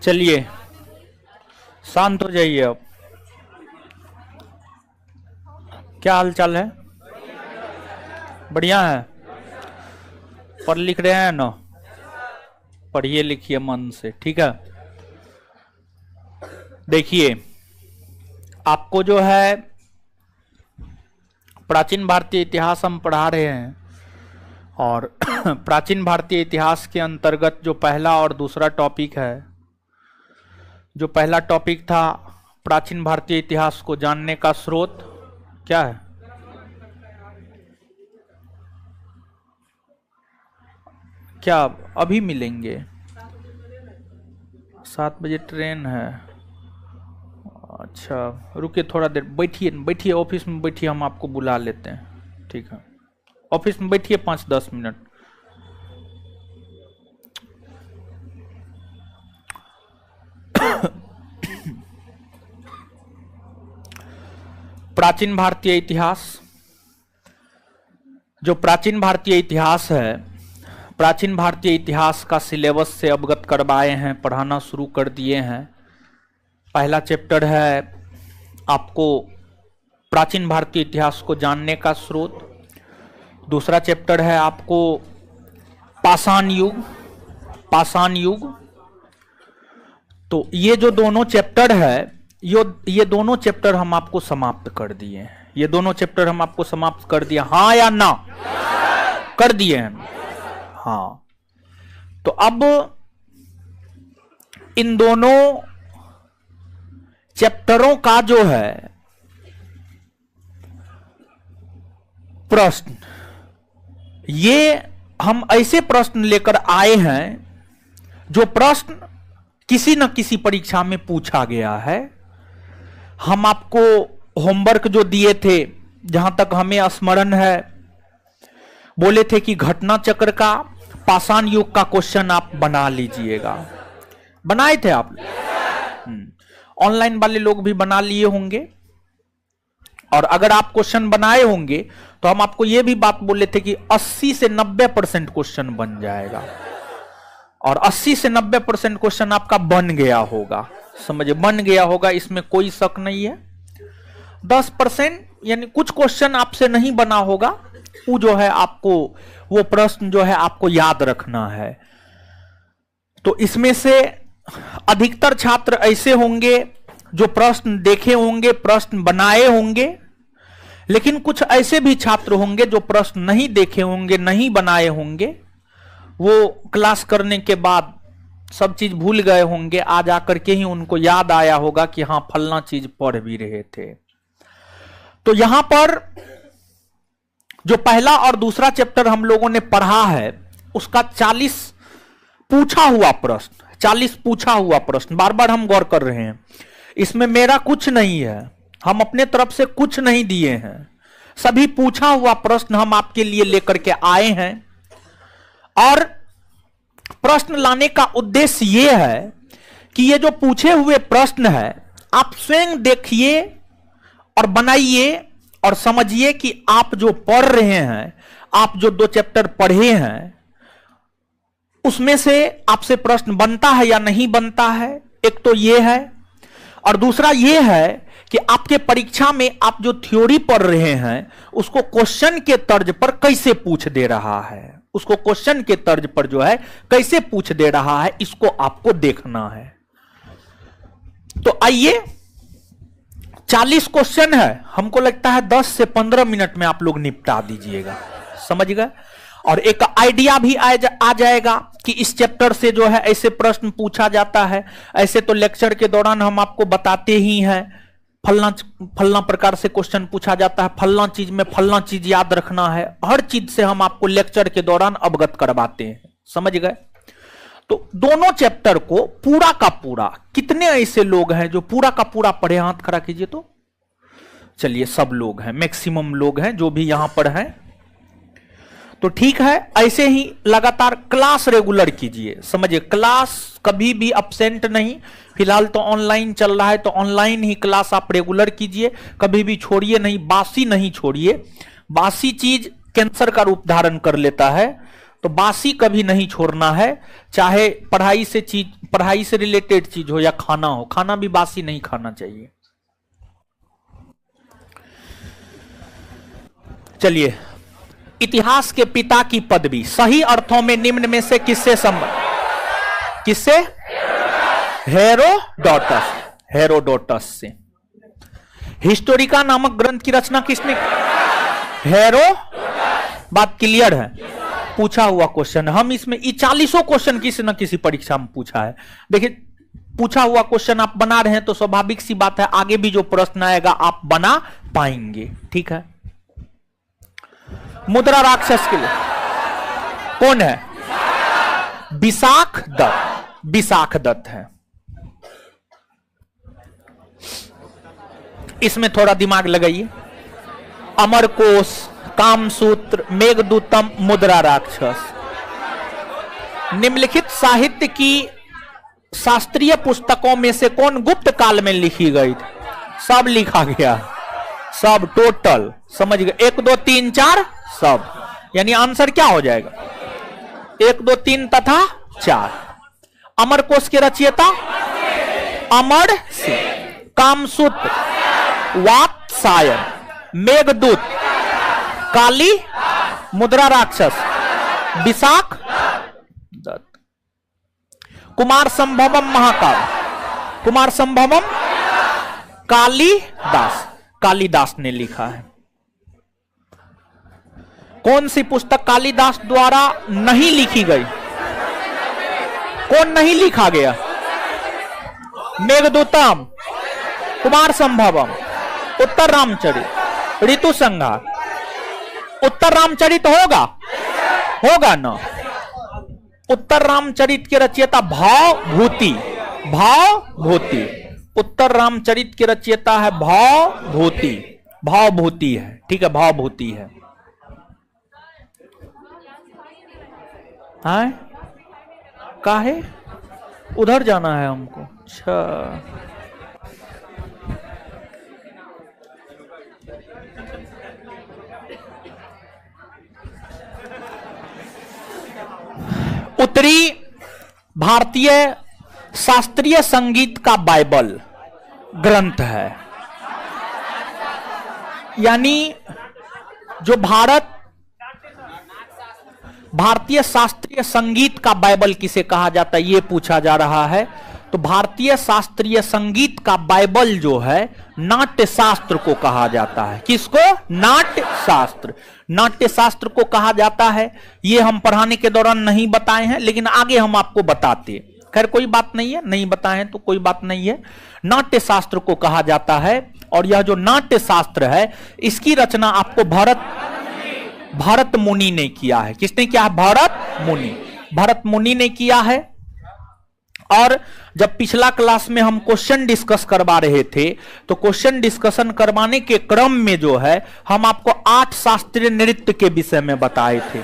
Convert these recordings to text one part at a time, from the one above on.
चलिए शांत हो जाइए। अब क्या हाल चाल है? बढ़िया है। पढ़ लिख रहे हैं ना? पढ़िए लिखिए मन से, ठीक है। देखिए, आपको जो है प्राचीन भारतीय इतिहास हम पढ़ा रहे हैं, और प्राचीन भारतीय इतिहास के अंतर्गत जो पहला और दूसरा टॉपिक है, जो पहला टॉपिक था प्राचीन भारतीय इतिहास को जानने का स्रोत क्या है? क्या अभी मिलेंगे? 7 बजे ट्रेन है। अच्छा रुकिए थोड़ा देर, बैठिए बैठिए, ऑफिस में बैठिए, हम आपको बुला लेते हैं, ठीक है। ऑफिस में बैठिए 5-10 मिनट। प्राचीन भारतीय इतिहास, जो प्राचीन भारतीय इतिहास है, प्राचीन भारतीय इतिहास का सिलेबस से अवगत करवाए हैं, पढ़ाना शुरू कर दिए हैं। पहला चैप्टर है आपको प्राचीन भारतीय इतिहास को जानने का स्रोत। दूसरा चैप्टर है आपको पाषाण युग, पाषाण युग। तो ये जो दोनों चैप्टर है, ये दोनों चैप्टर हम आपको समाप्त कर दिए हैं। ये दोनों चैप्टर हम आपको समाप्त कर दिया, हाँ या ना? कर दिए हैं, हाँ। तो अब इन दोनों चैप्टरों का जो है प्रश्न, ये हम ऐसे प्रश्न लेकर आए हैं जो प्रश्न किसी न किसी परीक्षा में पूछा गया है। हम आपको होमवर्क जो दिए थे, जहां तक हमें स्मरण है, बोले थे कि घटना चक्र का पाषाण युग का क्वेश्चन आप बना लीजिएगा। बनाए थे आप? ऑनलाइन वाले लोग भी बना लिए होंगे। और अगर आप क्वेश्चन बनाए होंगे तो हम आपको यह भी बात बोले थे कि 80 से 90% क्वेश्चन बन जाएगा, और 80 से 90% क्वेश्चन आपका बन गया होगा। समझे, बन गया होगा, इसमें कोई शक नहीं है। 10% यानी कुछ क्वेश्चन आपसे नहीं बना होगा, वो जो है आपको, वो प्रश्न जो है आपको याद रखना है। तो इसमें से अधिकतर छात्र ऐसे होंगे जो प्रश्न देखे होंगे, प्रश्न बनाए होंगे, लेकिन कुछ ऐसे भी छात्र होंगे जो प्रश्न नहीं देखे होंगे, नहीं बनाए होंगे। वो क्लास करने के बाद सब चीज भूल गए होंगे, आज आकर के ही उनको याद आया होगा कि हाँ फलना चीज पढ़ भी रहे थे। तो यहां पर जो पहला और दूसरा चैप्टर हम लोगों ने पढ़ा है, उसका 40 पूछा हुआ प्रश्न, 40 पूछा हुआ प्रश्न बार बार हम गौर कर रहे हैं। इसमें मेरा कुछ नहीं है, हम अपने तरफ से कुछ नहीं दिए हैं, सभी पूछा हुआ प्रश्न हम आपके लिए लेकर के आए हैं। और प्रश्न लाने का उद्देश्य यह है कि ये जो पूछे हुए प्रश्न है, आप स्वयं देखिए और बनाइए और समझिए कि आप जो पढ़ रहे हैं, आप जो 2 चैप्टर पढ़े हैं, उसमें से आपसे प्रश्न बनता है या नहीं बनता है। एक तो यह है, और दूसरा यह है कि आपके परीक्षा में आप जो थ्योरी पढ़ रहे हैं, उसको क्वेश्चन के तर्ज पर कैसे पूछ दे रहा है, उसको क्वेश्चन के तर्ज पर जो है कैसे पूछ दे रहा है, इसको आपको देखना है। तो आइए, 40 क्वेश्चन है, हमको लगता है 10 से 15 मिनट में आप लोग निपटा दीजिएगा, समझ गए। और एक आइडिया भी आ जाएगा कि इस चैप्टर से जो है ऐसे प्रश्न पूछा जाता है। ऐसे तो लेक्चर के दौरान हम आपको बताते ही हैं, फलना प्रकार से क्वेश्चन पूछा जाता है, फलना चीज में फलना चीज याद रखना है, हर चीज से हम आपको लेक्चर के दौरान अवगत करवाते हैं, समझ गए। तो दोनों चैप्टर को पूरा का पूरा, कितने ऐसे लोग हैं जो पूरा का पूरा पढ़े? हाथ खड़ा कीजिए तो। चलिए, सब लोग हैं, मैक्सिमम लोग हैं जो भी यहां पर हैं। तो ठीक है, ऐसे ही लगातार क्लास रेगुलर कीजिए, समझिए, क्लास कभी भी अब्सेंट नहीं। फिलहाल तो ऑनलाइन चल रहा है, तो ऑनलाइन ही क्लास आप रेगुलर कीजिए, कभी भी छोड़िए नहीं, बासी नहीं छोड़िए। बासी चीज कैंसर का रूप धारण कर लेता है, तो बासी कभी नहीं छोड़ना है, चाहे पढ़ाई से रिलेटेड चीज हो या खाना हो, खाना भी बासी नहीं खाना चाहिए। चलिए, इतिहास के पिता की पदवी सही अर्थों में निम्न में से किससे संबंध, किससे? हेरोडोटस, हेरोडोटस से। हिस्टोरिका नामक ग्रंथ की रचना किसने? बात क्लियर है? पूछा हुआ क्वेश्चन, हम इसमें 40 क्वेश्चन किसी न किसी परीक्षा में पूछा है। देखिए, पूछा हुआ क्वेश्चन आप बना रहे हैं तो स्वाभाविक सी बात है आगे भी जो प्रश्न आएगा आप बना पाएंगे। ठीक है। मुद्रा राक्षस के लिए कौन है? विशाख दत्त, विशाख दत्त है। इसमें थोड़ा दिमाग लगाइए। अमरकोश, कामसूत्र, मेघदूतम, मुद्रा राक्षस। निम्नलिखित साहित्य की शास्त्रीय पुस्तकों में से कौन गुप्त काल में लिखी गई थी? सब लिखा गया, सब टोटल, समझ गए? 1 2 3 4 सब, यानी आंसर क्या हो जाएगा? 1 2 3 तथा 4। अमरकोश के रचयिता अमर सिंह, कामसूत्र वात्सायन, मेघदूत काली, मुद्रा राक्षस विशाख दत्त। कुमार संभवम महाकाव्य, कुमार संभवम कालिदास, कालिदास ने लिखा है। कौन सी पुस्तक कालिदास द्वारा नहीं लिखी गई? कौन नहीं लिखा गया? मेघदूतम, कुमार संभवम, उत्तर रामचरित, ऋतु संहार। उत्तर रामचरित होगा, होगा ना? उत्तर रामचरित के रचयिता भावभूति, भावभूति। उत्तर रामचरित के रचयिता है भावभूति, भावभूति है। ठीक है, भावभूति है। हाँ, काहे उधर जाना है हमको? अच्छा, उत्तरी भारतीय शास्त्रीय संगीत का बाइबल ग्रंथ है, यानी जो भारतीय शास्त्रीय संगीत का बाइबल किसे कहा जाता है, यह पूछा जा रहा है। तो भारतीय शास्त्रीय संगीत का बाइबल जो है नाट्य शास्त्र को कहा जाता है। किसको? नाट्य शास्त्र, नाट्य शास्त्र को कहा जाता है। यह हम पढ़ाने के दौरान नहीं बताए हैं, लेकिन आगे हम आपको बताते। खैर कोई बात नहीं है, नहीं बताए हैं तो कोई बात नहीं है। नाट्य शास्त्र को कहा जाता है, और यह जो नाट्य शास्त्र है इसकी रचना आपको भरत मुनि ने किया है। किसने किया है? भरत मुनि ने किया है। और जब पिछला क्लास में हम क्वेश्चन डिस्कस करवा रहे थे तो क्वेश्चन डिस्कशन करवाने के क्रम में जो है हम आपको 8 शास्त्रीय नृत्य के विषय में बताए थे।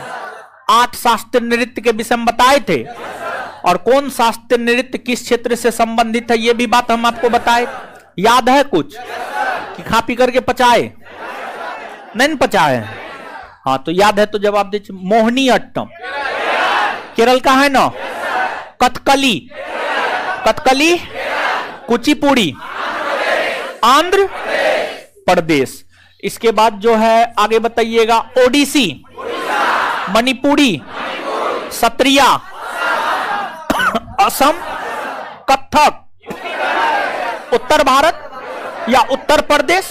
8 शास्त्रीय नृत्य के विषय में बताए थे, और कौन शास्त्रीय नृत्य किस क्षेत्र से संबंधित है यह भी बात हम आपको बताए। याद है कुछ कि खा पी करके पचाए? नहीं पचाए? हाँ, तो याद है तो जवाब दीजिए। मोहिनी अट्टम केरल का है ना, कथकली, कथकली कुचिपुड़ी आंध्र प्रदेश। इसके बाद जो है आगे बताइएगा, ओडिसी, मणिपुरी, सत्रिया, असम, कथक। उत्तर भारत या उत्तर प्रदेश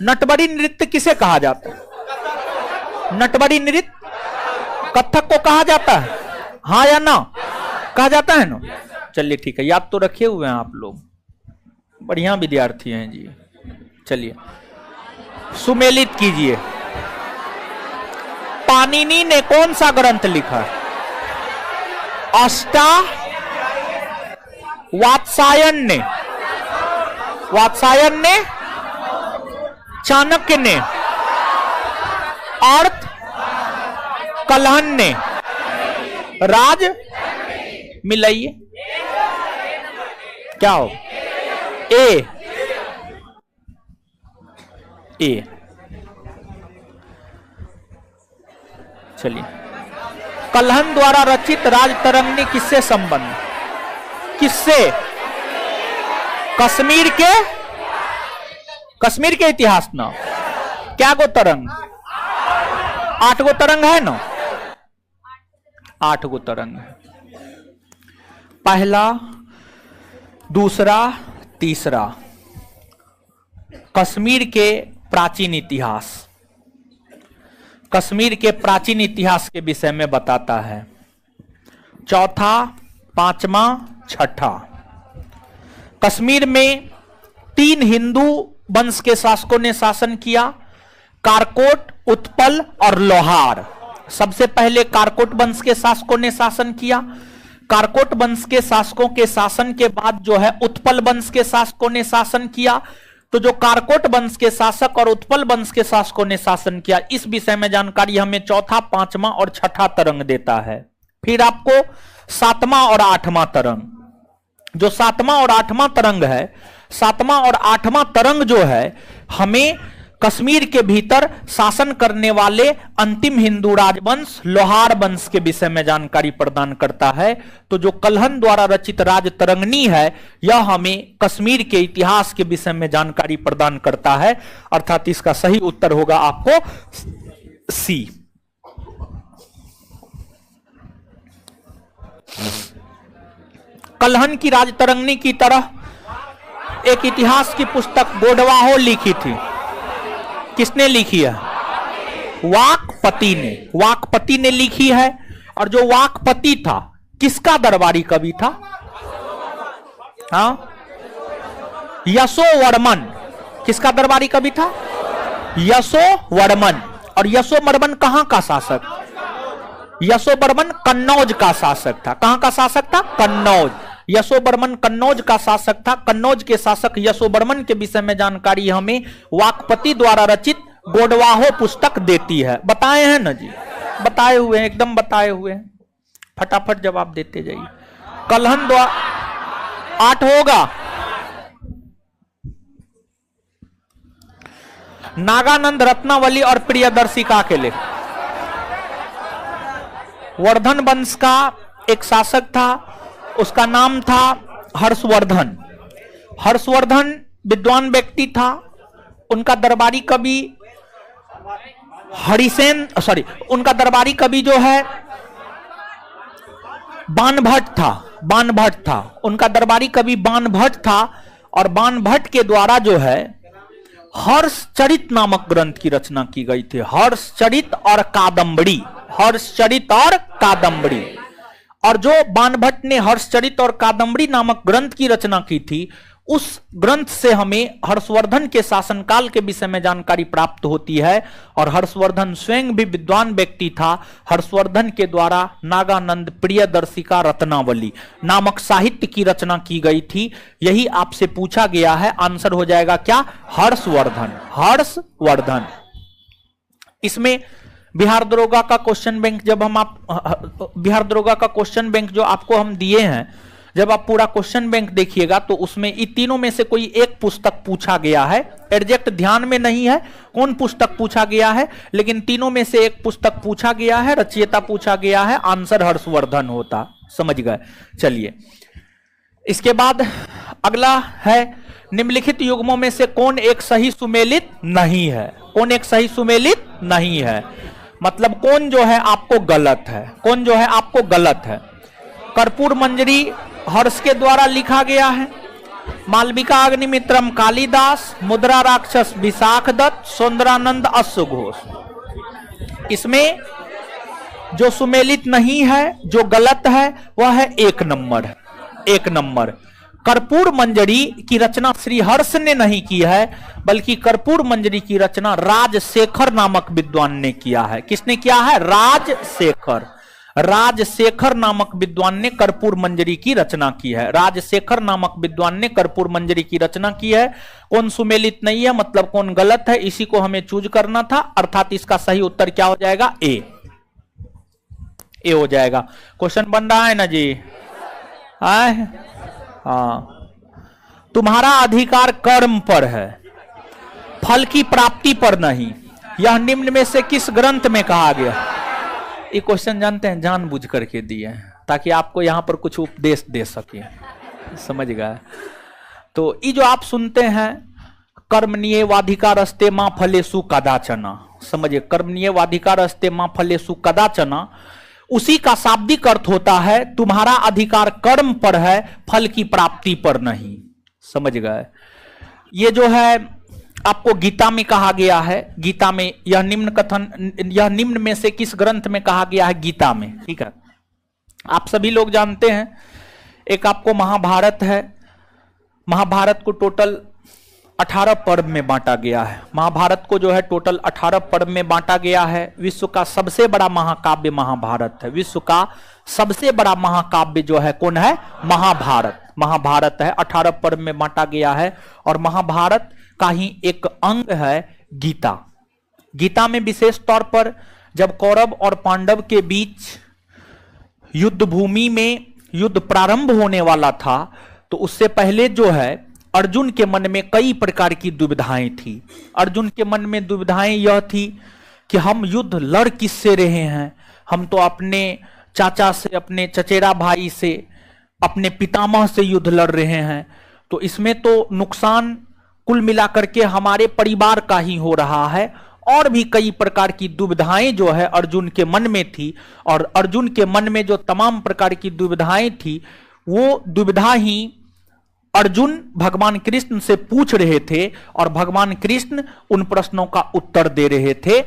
नटबड़ी नृत्य किसे कहा जाता है? नटबड़ी नृत्य कथक को कहा जाता है, हाँ या ना? कहा जाता है ना? चलिए ठीक है, याद तो रखे हुए हैं आप लोग, बढ़िया विद्यार्थी हैं जी। चलिए सुमेलित कीजिए। पाणिनि ने कौन सा ग्रंथ लिखा? वात्सायन ने, चाणक्य ने, अर्थ कलहन ने, राज मिलाइए क्या हो? ए चलिए, कल्हन द्वारा रचित राजतरंगिणी किससे संबंध, किससे? कश्मीर के इतिहास ना। क्या गो तरंग? 8 गो तरंग है ना, 8 गो तरंग है। पहला, दूसरा, तीसरा कश्मीर के प्राचीन इतिहास, कश्मीर के प्राचीन इतिहास के विषय में बताता है। चौथा, पांचवा, छठा, कश्मीर में 3 हिंदू वंश के शासकों ने शासन किया, कारकोट, उत्पल और लोहार। सबसे पहले कारकोट वंश के शासकों ने शासन किया। कारकोट वंश के शासकों के शासन के बाद जो है उत्पल वंश के शासकों ने शासन किया। तो जो कारकोट वंश के शासक और उत्पल वंश के शासकों ने शासन किया, इस विषय में जानकारी हमें चौथा, पांचवा और छठा तरंग देता है। फिर आपको 7वां और 8वां तरंग, जो 7वां और 8वां तरंग है, 7वां और 8वां तरंग जो है हमें कश्मीर के भीतर शासन करने वाले अंतिम हिंदू राजवंश लोहार वंश के विषय में जानकारी प्रदान करता है। तो जो कल्हन द्वारा रचित राजतरंगिणी है, यह हमें कश्मीर के इतिहास के विषय में जानकारी प्रदान करता है, अर्थात इसका सही उत्तर होगा आपको सी। कल्हन की राजतरंगिणी की तरह एक इतिहास की पुस्तक गोडवाहो लिखी थी। किसने लिखी है? वाकपति ने, वाकपति ने लिखी है। और जो वाकपति था किसका दरबारी कवि था? हाँ, यशोवर्मन। किसका दरबारी कवि था? यशोवर्मन। और यशोवर्मन कहां का शासक? यशोवर्मन कन्नौज का शासक था। कहां का शासक था? कन्नौज। यशोवर्मन कन्नौज का शासक था। कन्नौज के शासक यशोवर्मन के विषय में जानकारी हमें वाकपति द्वारा रचित गोडवाहो पुस्तक देती है। बताए हैं ना जी? बताए हुए हैं, एकदम बताए हुए हैं। फटाफट जवाब देते जाइए। कल्हन द्वारा 8 होगा। नागानंद, रत्नावली और प्रियदर्शिका के लेख। वर्धन वंश का एक शासक था, उसका नाम था हर्षवर्धन। हर्षवर्धन विद्वान व्यक्ति था। उनका दरबारी कवि उनका दरबारी कवि जो है बाणभट्ट था। बाणभट्ट था उनका दरबारी कवि, बाणभट्ट था। और बाणभट्ट के द्वारा जो है हर्षचरित नामक ग्रंथ की रचना की गई थी। हर्षचरित और कादंबरी, हर्षचरित और कादंबरी। और जो बाणभट्ट ने हर्षचरित और कादंबरी नामक ग्रंथ की रचना की थी, उस ग्रंथ से हमें हर्षवर्धन के शासनकाल के विषय में जानकारी प्राप्त होती है। और हर्षवर्धन स्वयं भी विद्वान व्यक्ति था। हर्षवर्धन के द्वारा नागानंद, प्रियदर्शिका, रत्नावली नामक साहित्य की रचना की गई थी। यही आपसे पूछा गया है। आंसर हो जाएगा क्या? हर्षवर्धन। हर्षवर्धन। इसमें बिहार दरोगा का क्वेश्चन बैंक, जब हम बिहार दरोगा का क्वेश्चन बैंक जो आपको हम दिए हैं, जब आप पूरा क्वेश्चन बैंक देखिएगा तो उसमें इन तीनों में से कोई एक पुस्तक पूछा गया है। एग्जैक्ट ध्यान में नहीं है कौन पुस्तक पूछा गया है, लेकिन तीनों में से एक पुस्तक पूछा गया है, रचयिता पूछा गया है। आंसर हर्षवर्धन होता। समझ गए? चलिए, इसके बाद अगला है निम्नलिखित युग्मों में से कौन एक सही सुमेलित नहीं है? कौन एक सही सुमेलित नहीं है? मतलब कौन जो है आपको गलत है? कौन जो है आपको गलत है? कर्पूर मंजरी हर्ष के द्वारा लिखा गया है। मालविका अग्निमित्रम कालिदास, मुद्रा राक्षस विशाख दत्त, सुंदरानंद अश्वघोष। इसमें जो सुमेलित नहीं है, जो गलत है, वह है 1 नंबर। 1 नंबर। कर्पूर मंजरी की रचना श्री हर्ष ने नहीं की है, बल्कि कर्पूर मंजरी की रचना राजशेखर नामक विद्वान ने किया है। किसने किया है? राजशेखर। राजशेखर नामक विद्वान ने कर्पूर मंजरी की रचना की है। राजशेखर नामक विद्वान ने कर्पूर मंजरी की रचना की है। कौन सुमेलित नहीं है, मतलब कौन गलत है, इसी को हमें चूज करना था। अर्थात इसका सही उत्तर क्या हो जाएगा? ए हो जाएगा। क्वेश्चन बन रहा है ना जी? हाँ। तुम्हारा अधिकार कर्म पर है, फल की प्राप्ति पर नहीं। यह निम्न में से किस ग्रंथ में कहा गया? ये क्वेश्चन जानते हैं जानबूझ करके दिए हैं ताकि आपको यहां पर कुछ उपदेश दे सके, समझ गए। तो ये जो आप सुनते हैं कर्मण्येवाधिकारस्ते मा फलेषु कदाचन, समझिए कर्मण्येवाधिकारस्ते मा फलेषु कदाचन, उसी का शाब्दिक अर्थ होता है तुम्हारा अधिकार कर्म पर है, फल की प्राप्ति पर नहीं, समझ गए। ये जो है आपको गीता में कहा गया है, गीता में यह निम्न कथन, यह निम्न में से किस ग्रंथ में कहा गया है? गीता में, ठीक है। आप सभी लोग जानते हैं एक आपको महाभारत है, महाभारत को टोटल 18 पर्व में बांटा गया है। महाभारत को जो है टोटल 18 पर्व में बांटा गया है। विश्व का सबसे बड़ा महाकाव्य महाभारत है। विश्व का सबसे बड़ा महाकाव्य जो है कौन है? महाभारत। महाभारत है, 18 पर्व में बांटा गया है। और महाभारत का ही एक अंग है गीता। गीता में विशेष तौर पर जब कौरव और पांडव के बीच युद्ध भूमि में युद्ध प्रारंभ होने वाला था, तो उससे पहले जो है अर्जुन के मन में कई प्रकार की दुविधाएं थी। अर्जुन के मन में दुविधाएं यह थी कि हम युद्ध लड़ किससे रहे हैं? हम तो अपने चाचा से, अपने चचेरा भाई से, अपने पितामह से युद्ध लड़ रहे हैं, तो इसमें तो नुकसान कुल मिलाकर के हमारे परिवार का ही हो रहा है। और भी कई प्रकार की दुविधाएं जो है अर्जुन के मन में थी। और अर्जुन के मन में जो तमाम प्रकार की दुविधाएं थी, वो दुविधा ही अर्जुन भगवान कृष्ण से पूछ रहे थे और भगवान कृष्ण उन प्रश्नों का उत्तर दे रहे थे।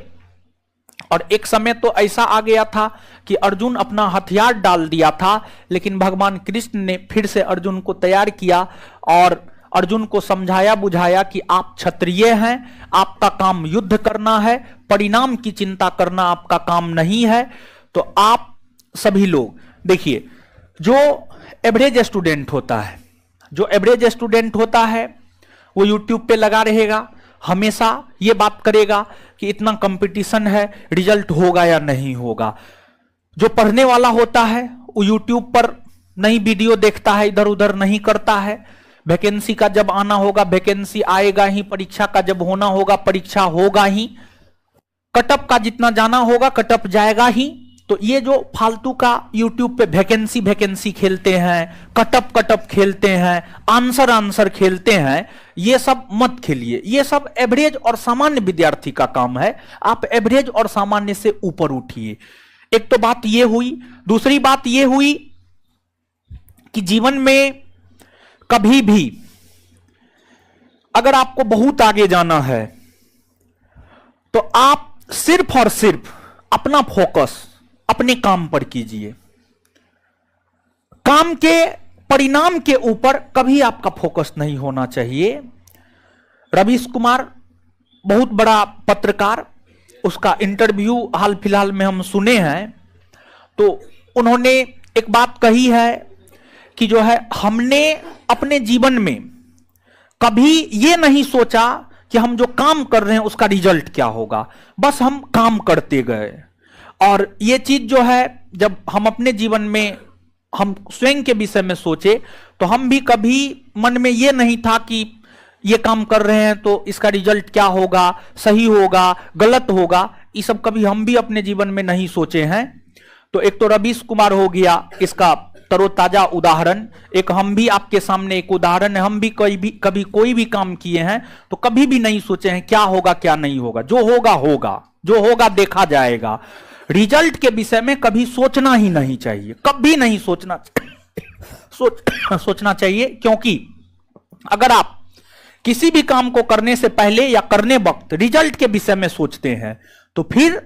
और एक समय तो ऐसा आ गया था कि अर्जुन अपना हथियार डाल दिया था, लेकिन भगवान कृष्ण ने फिर से अर्जुन को तैयार किया और अर्जुन को समझाया बुझाया कि आप क्षत्रिय हैं, आपका काम युद्ध करना है, परिणाम की चिंता करना आपका काम नहीं है। तो आप सभी लोग देखिए, जो एवरेज स्टूडेंट होता है, जो एवरेज स्टूडेंट होता है वो यूट्यूब पे लगा रहेगा, हमेशा ये बात करेगा कि इतना कंपटीशन है, रिजल्ट होगा या नहीं होगा। जो पढ़ने वाला होता है वो यूट्यूब पर नई वीडियो देखता है, इधर उधर नहीं करता है। वैकेंसी का जब आना होगा वैकेंसी आएगा ही, परीक्षा का जब होना होगा परीक्षा होगा ही, कटअप का जितना जाना होगा कटअप जाएगा ही। तो ये जो फालतू का यूट्यूब पे वैकेंसी वैकेंसी खेलते हैं, कटअप खेलते हैं, आंसर खेलते हैं, ये सब मत खेलिए। ये सब एवरेज और सामान्य विद्यार्थी का काम है। आप एवरेज और सामान्य से ऊपर उठिए। एक तो बात ये हुई। दूसरी बात ये हुई कि जीवन में कभी भी अगर आपको बहुत आगे जाना है तो आप सिर्फ और सिर्फ अपना फोकस अपने काम पर कीजिए। काम के परिणाम के ऊपर कभी आपका फोकस नहीं होना चाहिए। रवीश कुमार बहुत बड़ा पत्रकार, उसका इंटरव्यू हाल फिलहाल में हम सुने हैं, तो उन्होंने एक बात कही है कि जो है हमने अपने जीवन में कभी ये नहीं सोचा कि हम जो काम कर रहे हैं उसका रिजल्ट क्या होगा, बस हम काम करते गए। और ये चीज जो है जब हम अपने जीवन में हम स्वयं के विषय में सोचे तो हम भी कभी मन में ये नहीं था कि ये काम कर रहे हैं तो इसका रिजल्ट क्या होगा, सही होगा, गलत होगा, ये सब कभी हम भी अपने जीवन में नहीं सोचे हैं। तो एक तो रवीश कुमार हो गया इसका तरोताजा उदाहरण, एक हम भी आपके सामने एक उदाहरण है। हम भी कभी कोई भी काम किए हैं तो कभी भी नहीं सोचे हैं क्या होगा क्या नहीं होगा। जो होगा होगा, जो होगा देखा जाएगा। रिजल्ट के विषय में कभी सोचना ही नहीं चाहिए, कभी नहीं सोचना चाहिए। क्योंकि अगर आप किसी भी काम को करने से पहले या करने वक्त रिजल्ट के विषय में सोचते हैं तो फिर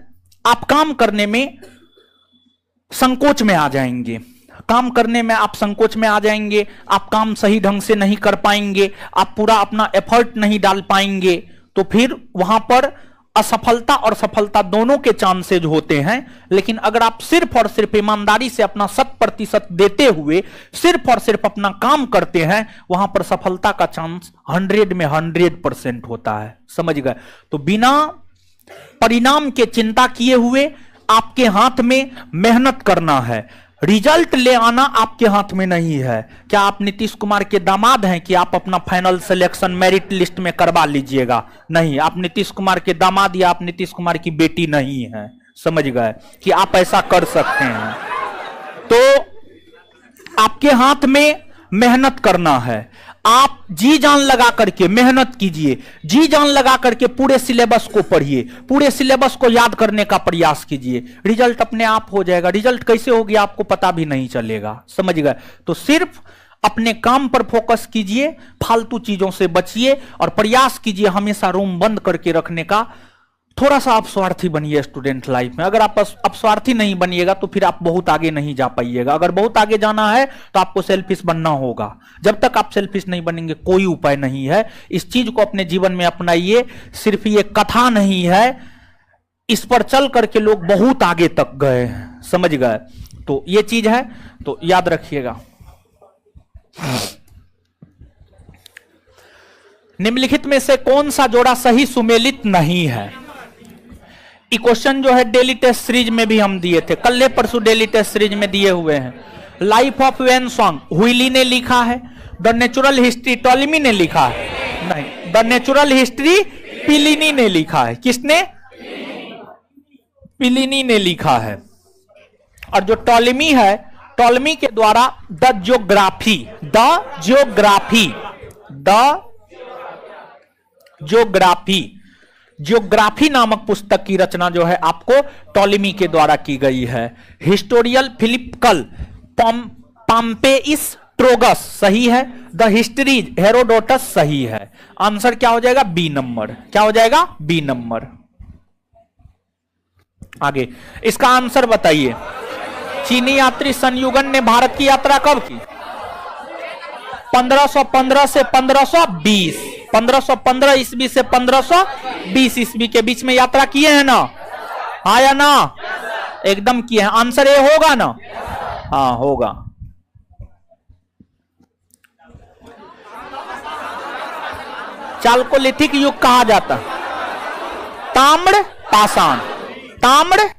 आप काम करने में संकोच में आ जाएंगे। काम करने में आप संकोच में आ जाएंगे, आप काम सही ढंग से नहीं कर पाएंगे, आप पूरा अपना एफर्ट नहीं डाल पाएंगे। तो फिर वहां पर असफलता और सफलता दोनों के चांसेज होते हैं। लेकिन अगर आप सिर्फ और सिर्फ ईमानदारी से अपना 100% देते हुए सिर्फ और सिर्फ अपना काम करते हैं, वहां पर सफलता का चांस 100 में 100% होता है। समझ गए? तो बिना परिणाम के चिंता किए हुए आपके हाथ में मेहनत करना है, रिजल्ट ले आना आपके हाथ में नहीं है। क्या आप नीतीश कुमार के दामाद हैं कि आप अपना फाइनल सिलेक्शन मेरिट लिस्ट में करवा लीजिएगा? नहीं, आप नीतीश कुमार के दामाद या आप नीतीश कुमार की बेटी नहीं हैं। समझ गए कि आप ऐसा कर सकते हैं। तो आपके हाथ में मेहनत करना है, आप जी जान लगा करके मेहनत कीजिए, जी जान लगा करके पूरे सिलेबस को पढ़िए, पूरे सिलेबस को याद करने का प्रयास कीजिए, रिजल्ट अपने आप हो जाएगा। रिजल्ट कैसे हो गया आपको पता भी नहीं चलेगा, समझ गए। तो सिर्फ अपने काम पर फोकस कीजिए, फालतू चीजों से बचिए और प्रयास कीजिए हमेशा रूम बंद करके रखने का। थोड़ा सा आप स्वार्थी बनिए स्टूडेंट लाइफ में। अगर आप स्वार्थी नहीं बनिएगा तो फिर आप बहुत आगे नहीं जा पाइएगा। अगर बहुत आगे जाना है तो आपको सेल्फिश बनना होगा। जब तक आप सेल्फिश नहीं बनेंगे कोई उपाय नहीं है। इस चीज को अपने जीवन में अपनाइए। सिर्फ ये कथा नहीं है, इस पर चल करके लोग बहुत आगे तक गए हैं, समझ गए। तो ये चीज है, तो याद रखिएगा। निम्नलिखित में से कौन सा जोड़ा सही सुमेलित नहीं है? ये क्वेश्चन जो है डेली टेस्ट सीरीज में भी हम दिए थे, कल परसों डेली टेस्ट सीरीज में दिए हुए हैं। लाइफ ऑफ वेन सॉन्ग हुइली ने लिखा है, द नेचुरल हिस्ट्री टॉलेमी ने लिखा है, नहीं, द नेचुरल हिस्ट्री प्लिनी ने लिखा है। किसने? प्लिनी ने लिखा है। और जो टॉलेमी है, टॉलेमी के द्वारा द ज्योग्राफी नामक पुस्तक की रचना जो है आपको टॉलेमी के द्वारा की गई है। हिस्टोरियल फिलिपिकल पॉम्पेइस ट्रोगस सही है। द हिस्ट्रीज हेरोडोटस सही है। आंसर क्या हो जाएगा? B number. क्या हो जाएगा? B number. आगे इसका आंसर बताइए। चीनी यात्री संयुगन ने भारत की यात्रा कब की? 1515 से 1520। 1515 ईस्वी से 1520 ईस्वी के बीच में यात्रा किए हैं ना? हाँ या ना? एकदम किए हैं। आंसर ये होगा ना? हाँ होगा। चालकोलिथिक युग कहा जाता? ताम्र पाषाण। ताम्र।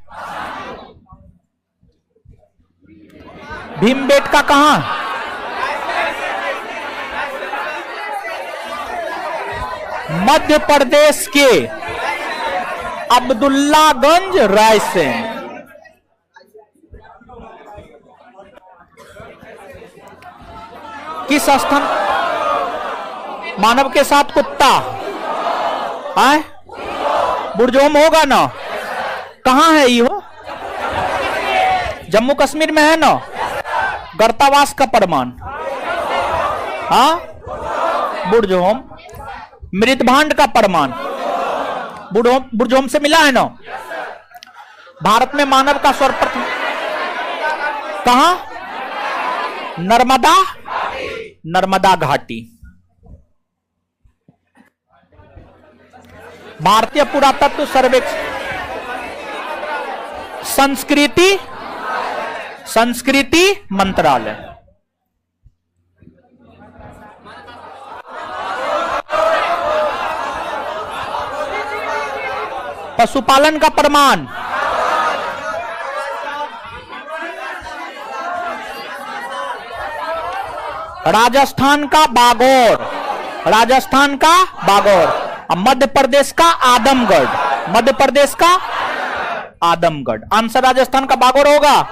भीमबेटका कहां? मध्य प्रदेश के अब्दुल्लागंज रायसेन। किस स्थान? मानव के साथ कुत्ता है? बुरजोम होगा ना? कहां है ये? जम्मू कश्मीर में है ना? गर्तावास का प्रमाण। हाँ, बुरजोम। मृदभांड का प्रमाण बुरजोम से मिला है ना? भारत में मानव का सर्वप्रथम कहां? नर्मदा घाटी। भारतीय पुरातत्व सर्वेक्षण संस्कृति मंत्रालय। पशुपालन का प्रमाण राजस्थान का बागौर। राजस्थान का बागौर। मध्य प्रदेश का आदमगढ़। मध्य प्रदेश का आदमगढ़। आंसर राजस्थान का बागौर होगा।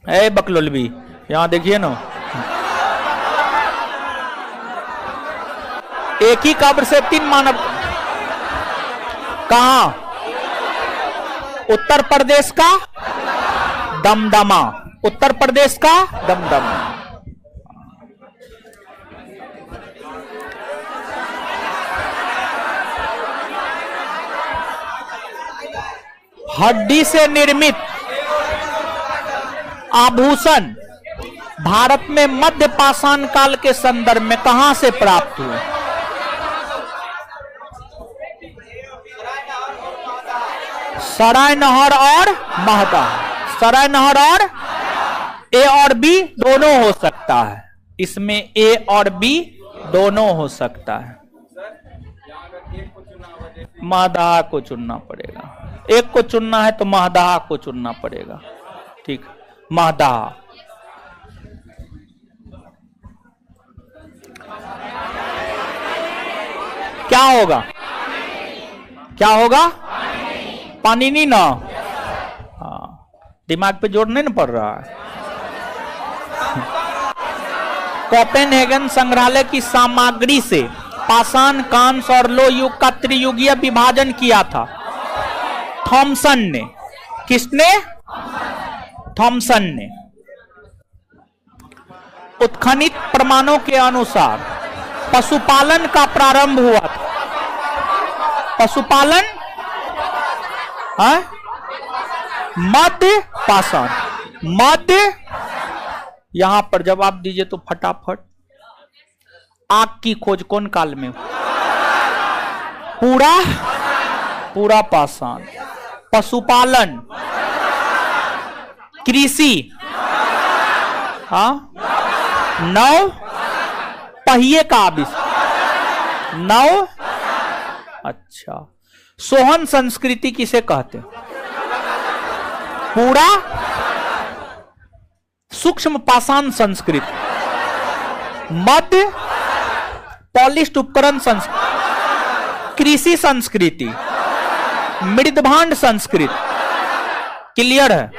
ए बकलोलवी यहां देखिए ना, एक ही कब्र से 3 मानव। कहां? उत्तर प्रदेश का दमदमा। उत्तर प्रदेश का दमदमा। हड्डी से निर्मित आभूषण भारत में मध्य पाषाण काल के संदर्भ में कहां से प्राप्त हुए? सराय नहर और महदा। सराय नहर और ए और बी दोनों हो सकता है। इसमें ए और बी दोनों हो सकता है। महदा को चुनना पड़ेगा। एक को चुनना है तो महदा को चुनना पड़ेगा। ठीक, महदा। क्या होगा? क्या होगा? पानी नहीं ना, हाँ, दिमाग पे जोर नहीं ना पड़ रहा है। कोपेनहेगन संग्रहालय की सामग्री से पाषाण, कांस्य और लौह युग का त्रियुगीय विभाजन किया था थॉमसन ने। किसने? थॉमसन ने। उत्खनित प्रमाणों के अनुसार पशुपालन का प्रारंभ हुआ था। पशुपालन मध्य पाषाण, मध्य। यहां पर जवाब दीजिए तो फटाफट। आग की खोज कौन काल में? पूरा पाषाण। पशुपालन, कृषि, हाँ, नौ पहिए का आविष्कार, नौ। अच्छा, सोहन संस्कृति किसे कहते हैं? पूरा सूक्ष्म पाषाण संस्कृति, मध्य पॉलिश्ड उपकरण संस्कृति, कृषि संस्कृति, मृदभांड संस्कृति। क्लियर है?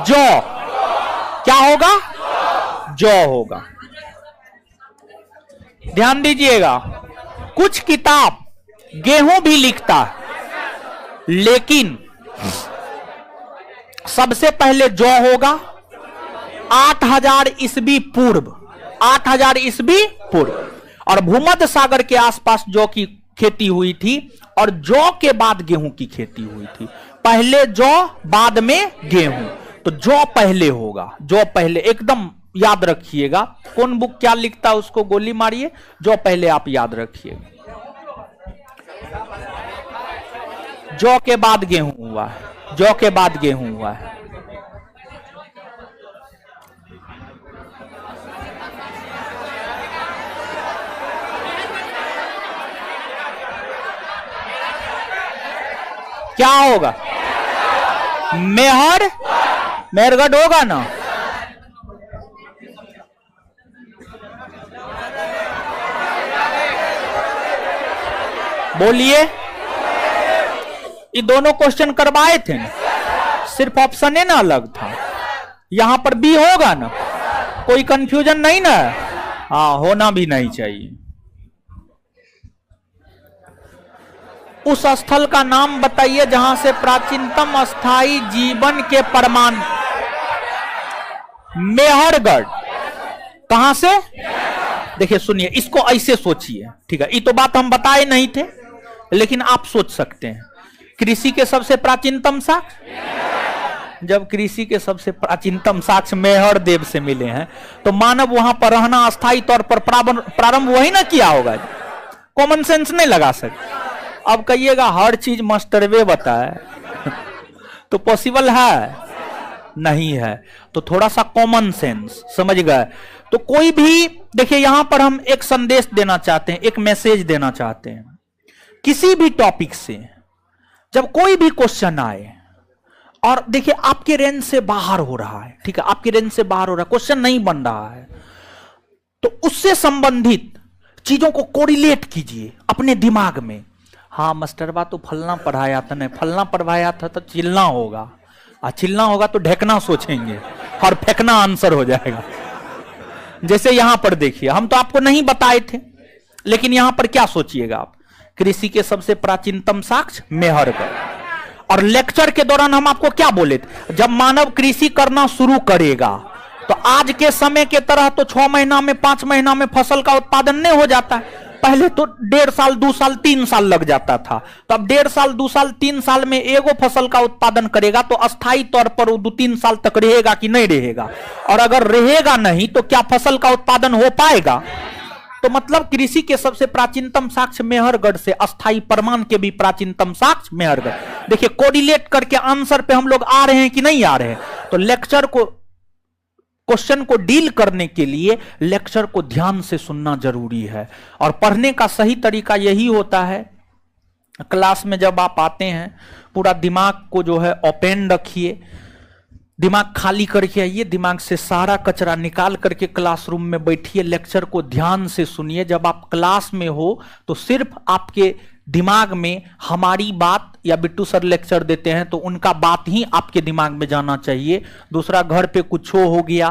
जौ क्या होगा? जौ होगा। ध्यान दीजिएगा, कुछ किताब गेहूं भी लिखता है, लेकिन सबसे पहले जौ होगा 8000 ईस्वी पूर्व, 8000 ईस्वी पूर्व। और भूमध्य सागर के आसपास जौ की खेती हुई थी और जौ के बाद गेहूं की खेती हुई थी। पहले जौ बाद में गेहूं, तो जौ पहले होगा, जौ पहले। एकदम याद रखिएगा, कौन बुक क्या लिखता है उसको गोली मारिए, जौ पहले आप याद रखिएगा। जौ के बाद गेहूं हुआ है, जौ के बाद गेहूं हुआ है। क्या होगा? मेहरगढ़ होगा ना? बोलिए। ये दोनों क्वेश्चन करवाए थे ना, सिर्फ ऑप्शन है ना अलग था। यहां पर बी होगा ना, कोई कंफ्यूजन नहीं ना? हाँ, होना भी नहीं चाहिए। उस स्थल का नाम बताइए जहां से प्राचीनतम अस्थायी जीवन के प्रमाण। मेहरगढ़। कहां से? देखिए सुनिए, इसको ऐसे सोचिए, ठीक है? ये तो बात हम बताए नहीं थे, लेकिन आप सोच सकते हैं। कृषि के सबसे प्राचीनतम साक्ष्य, जब कृषि के सबसे प्राचीनतम साक्ष्य मेहर देव से मिले हैं, तो मानव वहां पर रहना अस्थायी तौर पर प्रारंभ वही ना किया होगा। कॉमन सेंस नहीं लगा सकते। अब कहिएगा हर चीज मास्टरवे बताए तो पॉसिबल है? नहीं है। तो थोड़ा सा कॉमन सेंस, समझ गए? तो कोई भी, देखिए यहां पर हम एक संदेश देना चाहते हैं, एक मैसेज देना चाहते हैं। किसी भी टॉपिक से जब कोई भी क्वेश्चन आए और देखिए आपके रेंज से बाहर हो रहा है, ठीक है, आपके रेंज से बाहर हो रहा है, क्वेश्चन नहीं बन रहा है, तो उससे संबंधित चीजों को कोरिलेट कीजिए अपने दिमाग में। हाँ मास्टरबा तो फलना पढ़ाया था, नहीं फलना पढ़वाया था तो चिल्ला होगा, और चिल्ला होगा तो ढेकना सोचेंगे और फेंकना आंसर हो जाएगा। जैसे यहां पर देखिए, हम तो आपको नहीं बताए थे, लेकिन यहां पर क्या सोचिएगा आप? कृषि के सबसे प्राचीनतम साक्ष्य मेहरगढ़। और लेक्चर के दौरान हम आपको क्या बोले थे? जब मानव कृषि करना शुरू करेगा तो आज के समय के तरह तो 6 महीना में 5 महीना में फसल का उत्पादन नहीं हो जाता है। पहले तो 1.5 साल 2 साल 3 साल लग जाता था। तो अब 1.5 साल 2 साल 3 साल में एगो फसल का उत्पादन करेगा तो अस्थायी तौर पर वो 2-3 साल तक रहेगा कि नहीं रहेगा? और अगर रहेगा नहीं तो क्या फसल का उत्पादन हो पाएगा? तो मतलब कृषि के सबसे प्राचीनतम साक्ष्य मेहरगढ़ से अस्थायी प्रमाण के भी प्राचीनतम साक्ष्य मेहरगढ़। देखिए कोरिलेट करके आंसर पे हम लोग आ रहे हैं कि नहीं आ रहे हैं? तो लेक्चर को, क्वेश्चन को डील करने के लिए लेक्चर को ध्यान से सुनना जरूरी है। और पढ़ने का सही तरीका यही होता है, क्लास में जब आप आते हैं पूरा दिमाग को जो है ओपन रखिए, दिमाग खाली करके आइए, दिमाग से सारा कचरा निकाल करके क्लासरूम में बैठिए, लेक्चर को ध्यान से सुनिए। जब आप क्लास में हो तो सिर्फ आपके दिमाग में हमारी बात, या बिट्टू सर लेक्चर देते हैं तो उनका बात ही आपके दिमाग में जाना चाहिए। दूसरा, घर पे कुछ हो गया,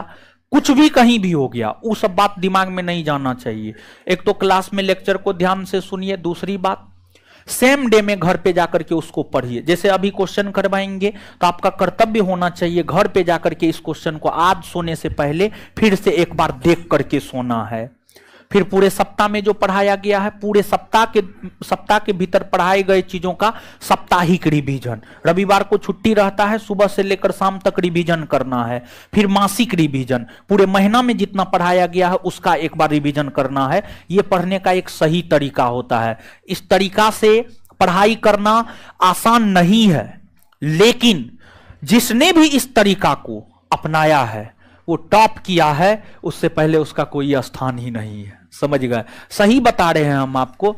कुछ भी कहीं भी हो गया, वो सब बात दिमाग में नहीं जाना चाहिए। एक तो क्लास में लेक्चर को ध्यान से सुनिए, दूसरी बात सेम डे में घर पे जाकर के उसको पढ़िए। जैसे अभी क्वेश्चन करवाएंगे तो आपका कर्तव्य होना चाहिए घर पे जाकर के इस क्वेश्चन को आज सोने से पहले फिर से एक बार देख करके सोना है। फिर पूरे सप्ताह में जो पढ़ाया गया है, पूरे सप्ताह के भीतर पढ़ाए गए चीजों का साप्ताहिक रिवीजन। रविवार को छुट्टी रहता है, सुबह से लेकर शाम तक रिवीजन करना है। फिर मासिक रिवीजन, पूरे महीना में जितना पढ़ाया गया है उसका एक बार रिवीजन करना है। यह पढ़ने का एक सही तरीका होता है। इस तरीका से पढ़ाई करना आसान नहीं है, लेकिन जिसने भी इस तरीका को अपनाया है वो टॉप किया है, उससे पहले उसका कोई स्थान ही नहीं है। समझ गए? सही बता रहे हैं हम आपको।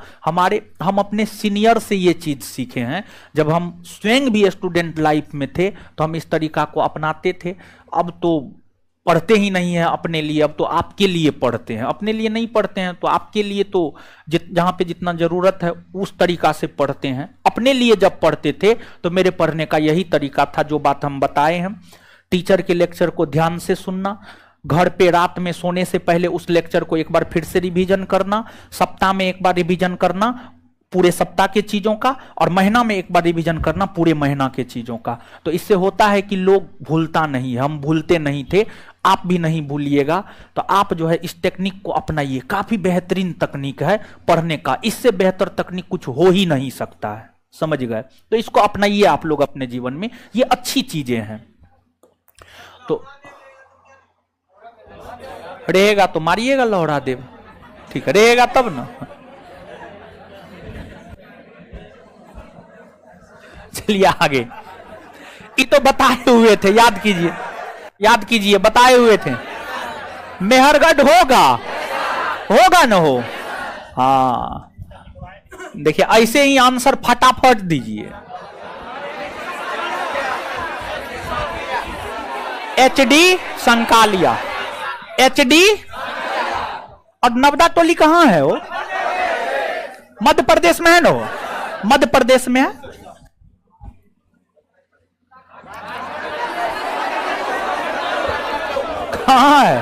हम अपने सीनियर से ये चीज सीखे हैं। जब हम स्वयं भी स्टूडेंट लाइफ में थे तो हम इस तरीका को अपनाते थे। अब तो पढ़ते ही नहीं है अपने लिए, अब तो आपके लिए पढ़ते हैं। अपने लिए नहीं पढ़ते हैं तो आपके लिए तो जहां पे जितना जरूरत है उस तरीका से पढ़ते हैं। अपने लिए जब पढ़ते थे तो मेरे पढ़ने का यही तरीका था, जो बात हम बताए हैं। टीचर के लेक्चर को ध्यान से सुनना, घर पे रात में सोने से पहले उस लेक्चर को एक बार फिर से रिवीजन करना, सप्ताह में एक बार रिवीजन करना पूरे सप्ताह के चीजों का, और महीना में एक बार रिवीजन करना पूरे महीना के चीजों का। तो इससे होता है कि लोग भूलता नहीं, हम भूलते नहीं थे, आप भी नहीं भूलिएगा। तो आप जो है इस टेक्निक को अपनाइए, काफी बेहतरीन तकनीक है पढ़ने का। इससे बेहतर तकनीक कुछ हो ही नहीं सकता है। समझ गए? तो इसको अपनाइए आप लोग अपने जीवन में, ये अच्छी चीजें हैं। तो रहेगा तो मारिएगा लौड़ा देव, ठीक है? रहेगा तब ना। चलिए आगे। ये तो बताए हुए थे, याद कीजिए, याद कीजिए, बताए हुए थे। मेहरगढ़ होगा ना हो? हाँ, देखिए ऐसे ही आंसर फटाफट दीजिए। HD Sankalia, HD। और नवदा टोली कहां है? वो मध्य प्रदेश में है ना? मध्य प्रदेश में है। कहां है?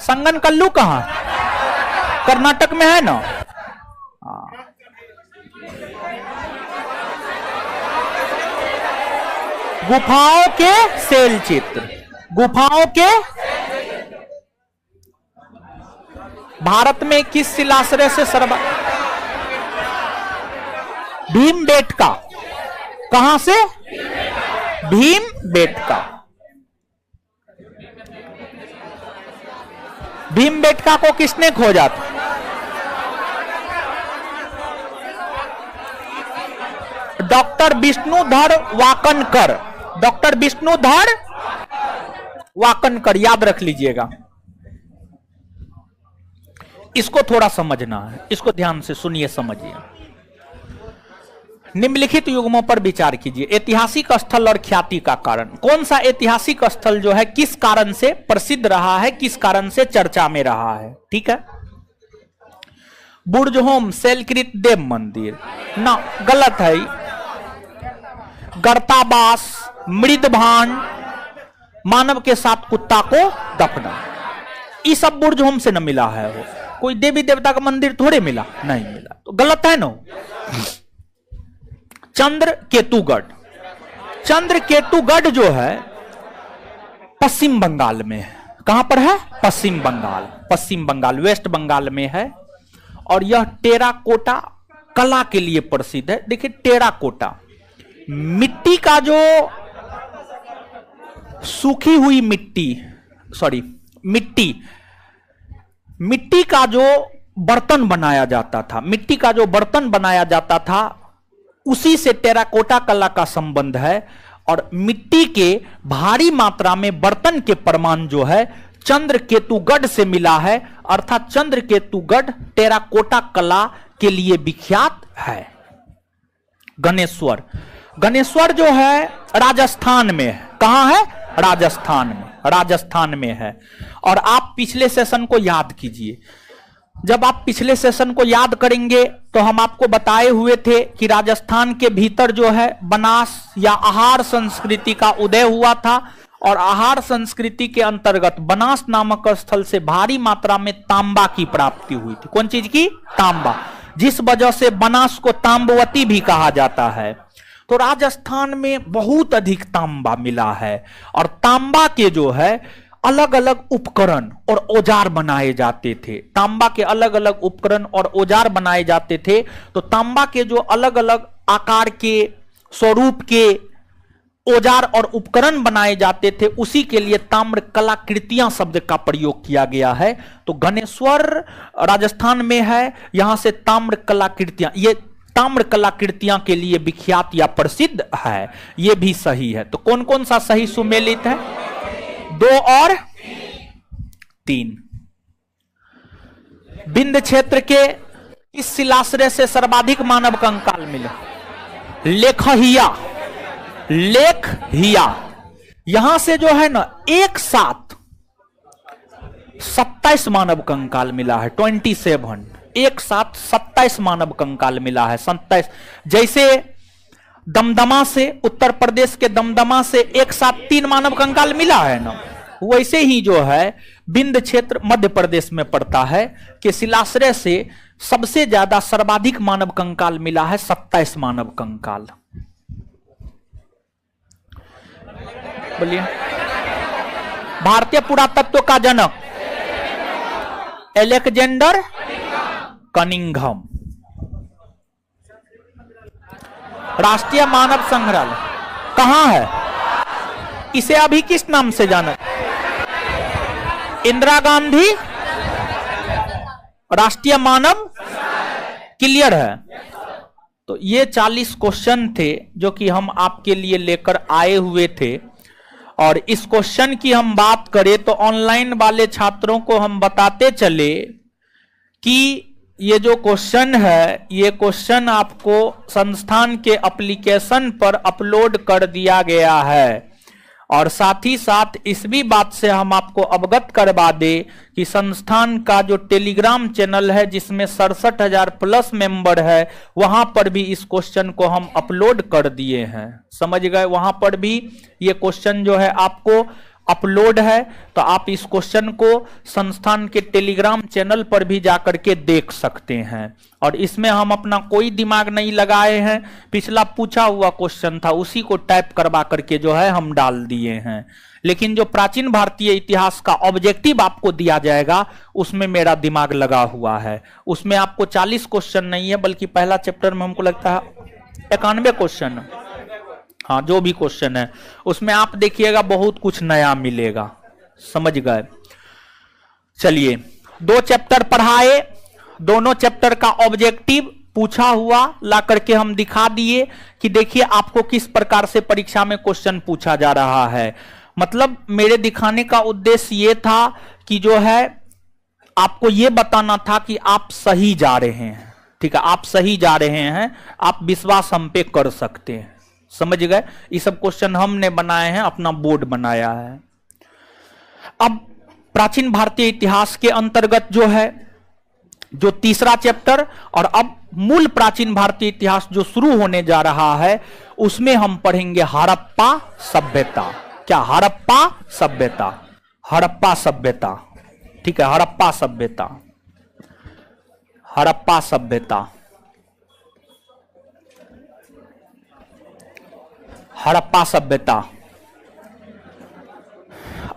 संगन कल्लू कहां? कर्नाटक में है ना? गुफाओं के शैल चित्र, गुफाओं के भारत में किस शिलाश्रय से भीमबेटका। कहां से? भीमबेटका। भीमबेटका को किसने खोजा था? डॉक्टर विष्णुधर वाकनकर। डॉक्टर विष्णुधर वाकनकर, याद रख लीजिएगा। इसको थोड़ा समझना है, इसको ध्यान से सुनिए, समझिए। निम्नलिखित युग्मों पर विचार कीजिए। ऐतिहासिक स्थल और ख्याति का कारण। कौन सा ऐतिहासिक स्थल जो है किस कारण से प्रसिद्ध रहा है, किस कारण से चर्चा में रहा है? ठीक है। बुर्जहोम शैलकृत देव मंदिर ना, गलत है। गर्ताबास, मृदभान, मानव के साथ कुत्ता को दफना, ये सब बुर्जहोम से न मिला है। वो कोई देवी देवता का मंदिर थोड़े मिला, नहीं मिला, तो गलत है ना। चंद्रकेतुगढ़, चंद्रकेतुगढ़ जो है पश्चिम बंगाल में है। कहां पर है? पश्चिम बंगाल, पश्चिम बंगाल, वेस्ट बंगाल में है। और यह टेराकोटा कला के लिए प्रसिद्ध है। देखिए टेराकोटा, मिट्टी का जो सूखी हुई मिट्टी, सॉरी मिट्टी का जो बर्तन बनाया जाता था, मिट्टी का जो बर्तन बनाया जाता था, उसी से टेराकोटा कला का संबंध है। और मिट्टी के भारी मात्रा में बर्तन के प्रमाण जो है चंद्रकेतुगढ़ से मिला है। अर्थात चंद्रकेतुगढ़ टेराकोटा कला के लिए विख्यात है। गणेश्वर, गणेश्वर जो है राजस्थान में है। कहां है? राजस्थान में, राजस्थान में है। और आप पिछले सेशन को याद कीजिए। जब आप पिछले सेशन को याद करेंगे तो हम आपको बताए हुए थे कि राजस्थान के भीतर जो है बनास या आहार संस्कृति का उदय हुआ था, और आहार संस्कृति के अंतर्गत बनास नामक स्थल से भारी मात्रा में तांबा की प्राप्ति हुई थी। कौन चीज की? तांबा, जिस वजह से बनास को तांबवती भी कहा जाता है। तो राजस्थान में बहुत अधिक तांबा मिला है, और तांबा के जो है अलग अलग उपकरण और औजार बनाए जाते थे। तांबा के अलग अलग उपकरण और औजार बनाए जाते थे। तो तांबा के जो अलग अलग आकार के, स्वरूप के औजार और उपकरण बनाए जाते थे, उसी के लिए ताम्र कलाकृतियां शब्द का प्रयोग किया गया है। तो गणेश्वर राजस्थान में है, यहां से ताम्र कलाकृतियां, ये ताम्र कलाकृतियां के लिए विख्यात या प्रसिद्ध है। यह भी सही है। तो कौन कौन सा सही सुमेलित है? 2 और 3। विंध्य क्षेत्र के इस शिलाश्रय से सर्वाधिक मानव कंकाल मिले। लेखहिया, लेखहिया, यहां से जो है ना एक साथ 27 मानव कंकाल मिला है। 27, एक साथ 27 मानव कंकाल मिला है। 27, जैसे दमदमा से, उत्तर प्रदेश के दमदमा से एक साथ 3 मानव कंकाल मिला है ना, वैसे ही जो है विंध्य क्षेत्र मध्य प्रदेश में पड़ता है कि शिलाश्रय से सबसे ज्यादा सर्वाधिक मानव कंकाल मिला है, 27 मानव कंकाल। बोलिए। भारतीय पुरातत्व का जनक एलेक्जेंडर कनिंघम। राष्ट्रीय मानव संग्रहालय कहां है? इसे अभी किस नाम से जाना? इंदिरा गांधी राष्ट्रीय मानव। क्लियर है? तो ये 40 क्वेश्चन थे जो कि हम आपके लिए लेकर आए हुए थे। और इस क्वेश्चन की हम बात करें तो ऑनलाइन वाले छात्रों को हम बताते चले कि ये जो क्वेश्चन है, ये क्वेश्चन आपको संस्थान के एप्लीकेशन पर अपलोड कर दिया गया है। और साथ ही साथ इस भी बात से हम आपको अवगत करवा दे कि संस्थान का जो टेलीग्राम चैनल है, जिसमें 67,000 प्लस मेंबर है, वहां पर भी इस क्वेश्चन को हम अपलोड कर दिए हैं। समझ गए? वहां पर भी ये क्वेश्चन जो है आपको अपलोड है। तो आप इस क्वेश्चन को संस्थान के टेलीग्राम चैनल पर भी जाकर के देख सकते हैं। और इसमें हम अपना कोई दिमाग नहीं लगाए हैं। पिछला पूछा हुआ क्वेश्चन था, उसी को टाइप करवा करके जो है हम डाल दिए हैं। लेकिन जो प्राचीन भारतीय इतिहास का ऑब्जेक्टिव आपको दिया जाएगा, उसमें मेरा दिमाग लगा हुआ है। उसमें आपको 40 क्वेश्चन नहीं है, बल्कि पहला चैप्टर में हमको लगता है 91 क्वेश्चन। हाँ, जो भी क्वेश्चन है उसमें आप देखिएगा बहुत कुछ नया मिलेगा। समझ गए? चलिए, 2 चैप्टर पढ़ाए, दोनों चैप्टर का ऑब्जेक्टिव पूछा हुआ ला करके हम दिखा दिए कि देखिए आपको किस प्रकार से परीक्षा में क्वेश्चन पूछा जा रहा है। मतलब मेरे दिखाने का उद्देश्य ये था कि जो है आपको ये बताना था कि आप सही जा रहे हैं। ठीक है, आप सही जा रहे हैं, आप विश्वास हम पे कर सकते हैं। समझ गए? ये सब क्वेश्चन हमने बनाए हैं, अपना बोर्ड बनाया है। अब प्राचीन भारतीय इतिहास के अंतर्गत जो है, जो तीसरा चैप्टर, और अब मूल प्राचीन भारतीय इतिहास जो शुरू होने जा रहा है, उसमें हम पढ़ेंगे हड़प्पा सभ्यता। क्या? हड़प्पा सभ्यता। हड़प्पा सभ्यता। ठीक है, हड़प्पा सभ्यता। हड़प्पा सभ्यता। हड़प्पा सभ्यता।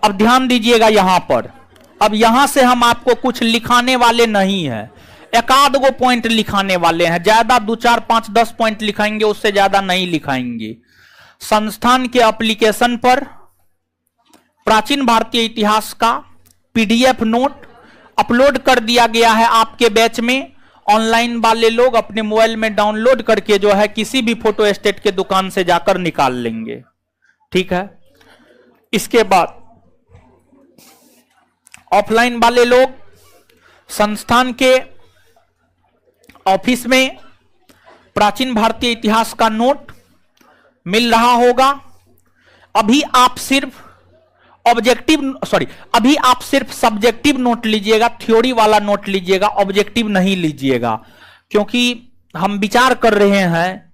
अब ध्यान दीजिएगा यहां पर। अब यहां से हम आपको कुछ लिखाने वाले नहीं है, एकाध गो पॉइंट लिखाने वाले हैं। ज्यादा 2, 4, 5, 10 पॉइंट लिखाएंगे, उससे ज्यादा नहीं लिखाएंगे। संस्थान के एप्लीकेशन पर प्राचीन भारतीय इतिहास का PDF नोट अपलोड कर दिया गया है आपके बैच में। ऑनलाइन वाले लोग अपने मोबाइल में डाउनलोड करके जो है किसी भी फोटो स्टेट के दुकान से जाकर निकाल लेंगे। ठीक है? इसके बाद ऑफलाइन वाले लोग संस्थान के ऑफिस में प्राचीन भारतीय इतिहास का नोट मिल रहा होगा, अभी आप सिर्फ अभी आप सिर्फ सब्जेक्टिव नोट लीजिएगा, थ्योरी वाला नोट लीजिएगा, ऑब्जेक्टिव नहीं लीजिएगा, क्योंकि हम विचार कर रहे हैं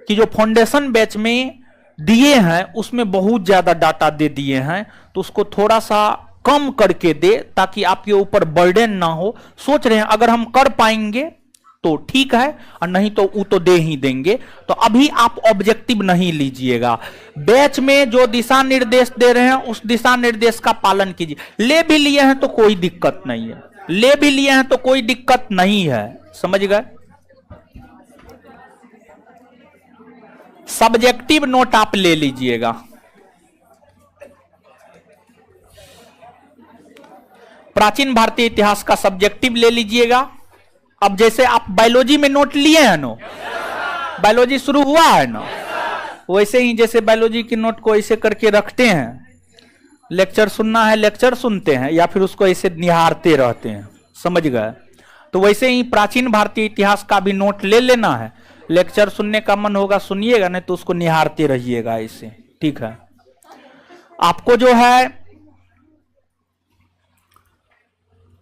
कि जो फाउंडेशन बैच में दिए हैं उसमें बहुत ज्यादा डाटा दे दिए हैं, तो उसको थोड़ा सा कम करके दे ताकि आपके ऊपर बर्डन ना हो। सोच रहे हैं अगर हम कर पाएंगे तो ठीक है, और नहीं तो वो तो दे ही देंगे। तो अभी आप ऑब्जेक्टिव नहीं लीजिएगा, बैच में जो दिशा निर्देश दे रहे हैं उस दिशा निर्देश का पालन कीजिए। ले भी लिए हैं तो कोई दिक्कत नहीं है, ले भी लिए हैं तो कोई दिक्कत नहीं है, समझ गए। सब्जेक्टिव नोट आप ले लीजिएगा। प्राचीन भारतीय इतिहास का सब्जेक्टिव ले लीजिएगा। अब जैसे आप बायोलॉजी में नोट लिए हैं ना, बायोलॉजी शुरू हुआ है ना, वैसे ही जैसे बायोलॉजी की नोट को ऐसे करके रखते हैं, लेक्चर सुनना है लेक्चर सुनते हैं, या फिर उसको ऐसे निहारते रहते हैं, समझ गए। तो वैसे ही प्राचीन भारतीय इतिहास का भी नोट ले लेना है, लेक्चर सुनने का मन होगा सुनिएगा, नहीं तो उसको निहारते रहिएगा ऐसे, ठीक है। आपको जो है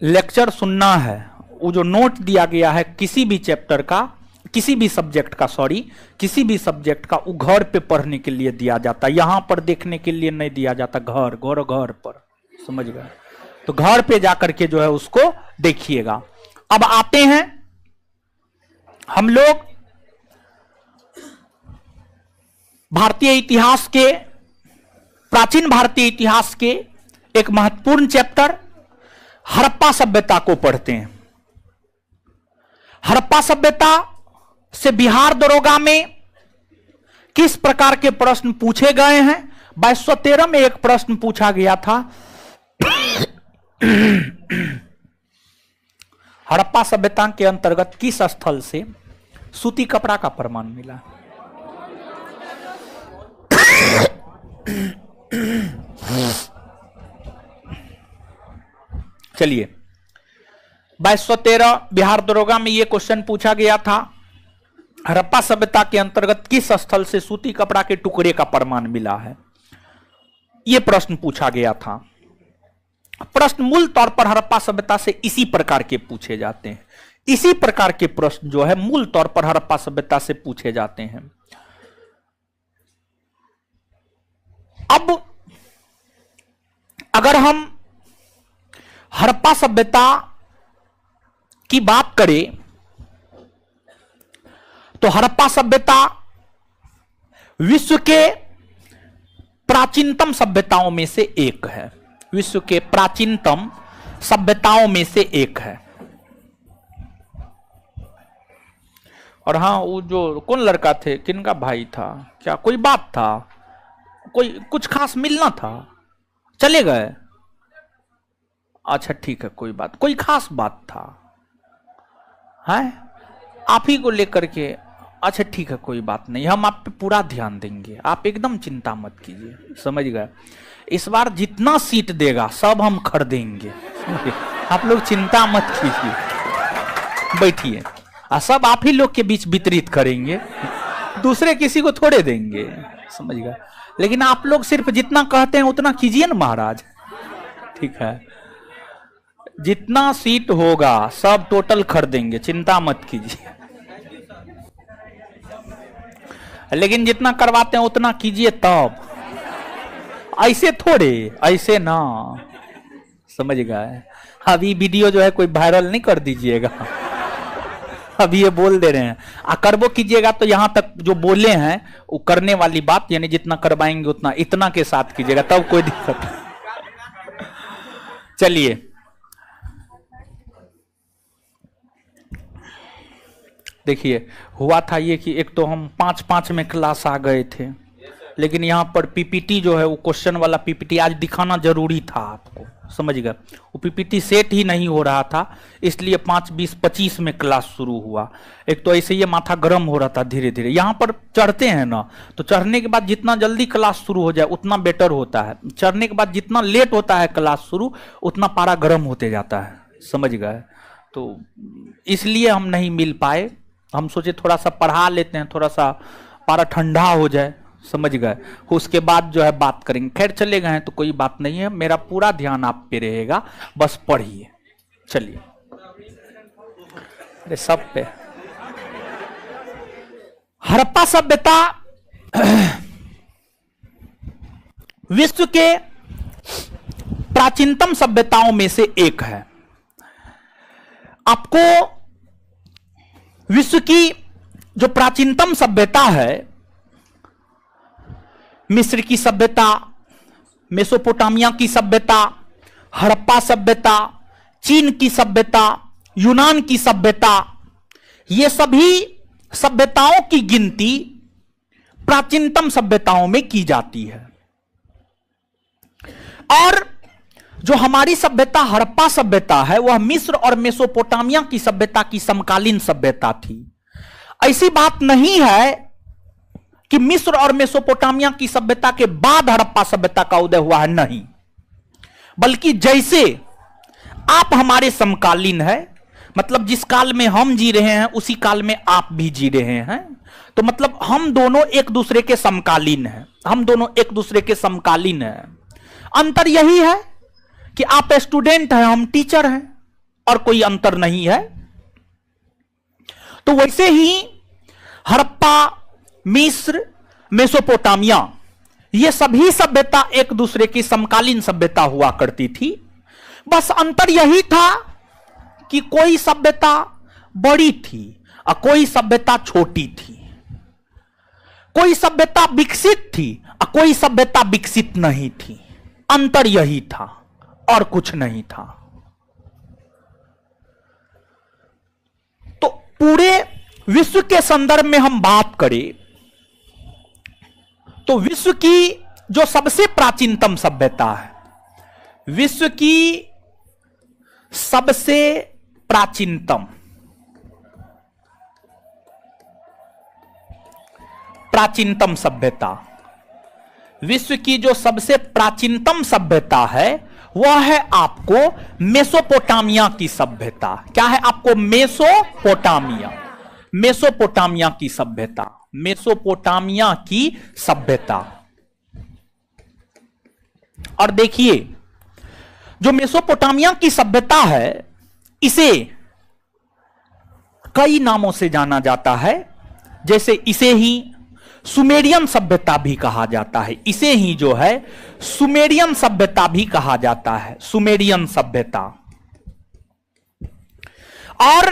लेक्चर सुनना है, वो जो नोट दिया गया है किसी भी चैप्टर का, किसी भी सब्जेक्ट का, किसी भी सब्जेक्ट का, वो घर पे पढ़ने के लिए दिया जाता है, यहां पर देखने के लिए नहीं दिया जाता, घर पर, समझ गए। तो घर पे जाकर के जो है उसको देखिएगा। अब आते हैं हम लोग भारतीय इतिहास के, प्राचीन भारतीय इतिहास के एक महत्वपूर्ण चैप्टर हड़प्पा सभ्यता को पढ़ते हैं। हड़प्पा सभ्यता से बिहार दरोगा में किस प्रकार के प्रश्न पूछे गए हैं। 2213 में एक प्रश्न पूछा गया था, हड़प्पा सभ्यता के अंतर्गत किस स्थल से सूती कपड़ा का प्रमाण मिला। चलिए, 2213 बिहार दरोगा में यह क्वेश्चन पूछा गया था, हड़प्पा सभ्यता के अंतर्गत किस स्थल से सूती कपड़ा के टुकड़े का प्रमाण मिला है, यह प्रश्न पूछा गया था। प्रश्न मूल तौर पर हड़प्पा सभ्यता से इसी प्रकार के पूछे जाते हैं, इसी प्रकार के प्रश्न जो है मूल तौर पर हड़प्पा सभ्यता से पूछे जाते हैं। अब अगर हम हड़प्पा सभ्यता की बात करें तो हड़प्पा सभ्यता विश्व के प्राचीनतम सभ्यताओं में से एक है, विश्व के प्राचीनतम सभ्यताओं में से एक है। और हाँ, वो जो कौन लड़का थे, किनका भाई था, क्या कोई बात था, कोई कुछ खास मिलना था, चले गए, अच्छा ठीक है, कोई बात, कोई खास बात था है आप ही को लेकर के, अच्छा ठीक है कोई बात नहीं, हम आप पे पूरा ध्यान देंगे, आप एकदम चिंता मत कीजिए, समझ गए। इस बार जितना सीट देगा सब हम खरीदेंगे, आप लोग चिंता मत कीजिए, बैठिए, सब आप ही लोग के बीच वितरित करेंगे, दूसरे किसी को थोड़े देंगे, समझ गए। लेकिन आप लोग सिर्फ जितना कहते हैं उतना कीजिए ना महाराज, ठीक है। जितना सीट होगा सब टोटल खरीदेंगे, चिंता मत कीजिए, लेकिन जितना करवाते हैं उतना कीजिए तब, ऐसे थोड़े, ऐसे ना, समझ गए। अभी वीडियो जो है कोई वायरल नहीं कर दीजिएगा, अभी ये बोल दे रहे हैं, करबो कीजिएगा तो यहां तक जो बोले हैं वो करने वाली बात, यानी जितना करवाएंगे उतना, इतना के साथ कीजिएगा, तब कोई दिक्कत नहीं। चलिए, देखिए हुआ था ये कि एक तो हम 5-5 में क्लास आ गए थे, लेकिन यहाँ पर पीपीटी जो है वो क्वेश्चन वाला पीपीटी आज दिखाना जरूरी था आपको, समझ गए। वो पीपीटी सेट ही नहीं हो रहा था, इसलिए 5, 20, 25 में क्लास शुरू हुआ। एक तो ऐसे ये माथा गर्म हो रहा था धीरे धीरे, यहाँ पर चढ़ते हैं ना, तो चढ़ने के बाद जितना जल्दी क्लास शुरू हो जाए उतना बेटर होता है, चढ़ने के बाद जितना लेट होता है क्लास शुरू उतना पारा गर्म होते जाता है, समझ गए। तो इसलिए हम नहीं मिल पाए, हम सोचे थोड़ा सा पढ़ा लेते हैं, थोड़ा सा पारा ठंडा हो जाए, समझ गए। उसके बाद जो है बात करेंगे। खैर चले गए हैं तो कोई बात नहीं है, मेरा पूरा ध्यान आप पे रहेगा, बस पढ़िए। चलिए, अरे सब पे। हड़प्पा सभ्यता विश्व के प्राचीनतम सभ्यताओं में से एक है। आपको विश्व की जो प्राचीनतम सभ्यता है, मिस्र की सभ्यता, मेसोपोटामिया की सभ्यता, हड़प्पा सभ्यता, चीन की सभ्यता, यूनान की सभ्यता, ये सभी सभ्यताओं की गिनती प्राचीनतम सभ्यताओं में की जाती है। और जो हमारी सभ्यता हड़प्पा सभ्यता है, वह मिस्र और मेसोपोटामिया की सभ्यता की समकालीन सभ्यता थी। ऐसी बात नहीं है कि मिस्र और मेसोपोटामिया की सभ्यता के बाद हड़प्पा सभ्यता का उदय हुआ है, नहीं, बल्कि जैसे आप हमारे समकालीन है, मतलब जिस काल में हम जी रहे हैं उसी काल में आप भी जी रहे हैं, तो मतलब हम दोनों एक दूसरे के समकालीन हैं, हम दोनों एक दूसरे के समकालीन हैं। अंतर यही है कि आप स्टूडेंट हैं, हम टीचर हैं, और कोई अंतर नहीं है। तो वैसे ही हड़प्पा, मिस्र, मेसोपोटामिया, ये सभी सभ्यता एक दूसरे की समकालीन सभ्यता हुआ करती थी। बस अंतर यही था कि कोई सभ्यता बड़ी थी और कोई सभ्यता छोटी थी, कोई सभ्यता विकसित थी और कोई सभ्यता विकसित नहीं थी। अंतर यही था और कुछ नहीं था। तो पूरे विश्व के संदर्भ में हम बात करें तो विश्व की जो सबसे प्राचीनतम सभ्यता है, विश्व की सबसे प्राचीनतम सभ्यता, विश्व की जो सबसे प्राचीनतम सभ्यता है वह है आपको मेसोपोटामिया की सभ्यता। क्या है आपको? मेसोपोटामिया, मेसोपोटामिया की सभ्यता, मेसोपोटामिया की सभ्यता। और देखिए, जो मेसोपोटामिया की सभ्यता है, इसे कई नामों से जाना जाता है। जैसे इसे ही सुमेरियन सभ्यता भी कहा जाता है, इसे ही जो है सुमेरियन सभ्यता भी कहा जाता है, सुमेरियन सभ्यता। और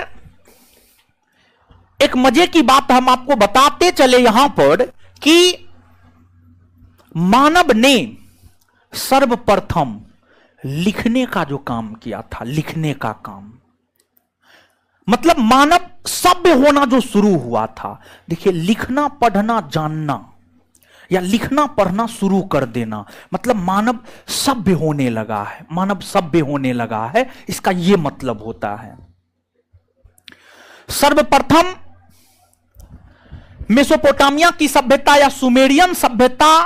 एक मजे की बात हम आपको बताते चले यहां पर कि मानव ने सर्वप्रथम लिखने का जो काम किया था, लिखने का काम, मतलब मानव सभ्य होना जो शुरू हुआ था। देखिए, लिखना, पढ़ना, जानना या लिखना पढ़ना शुरू कर देना, मतलब मानव सभ्य होने लगा है, मानव सभ्य होने लगा है, इसका यह मतलब होता है। सर्वप्रथम मेसोपोटामिया की सभ्यता या सुमेरियन सभ्यता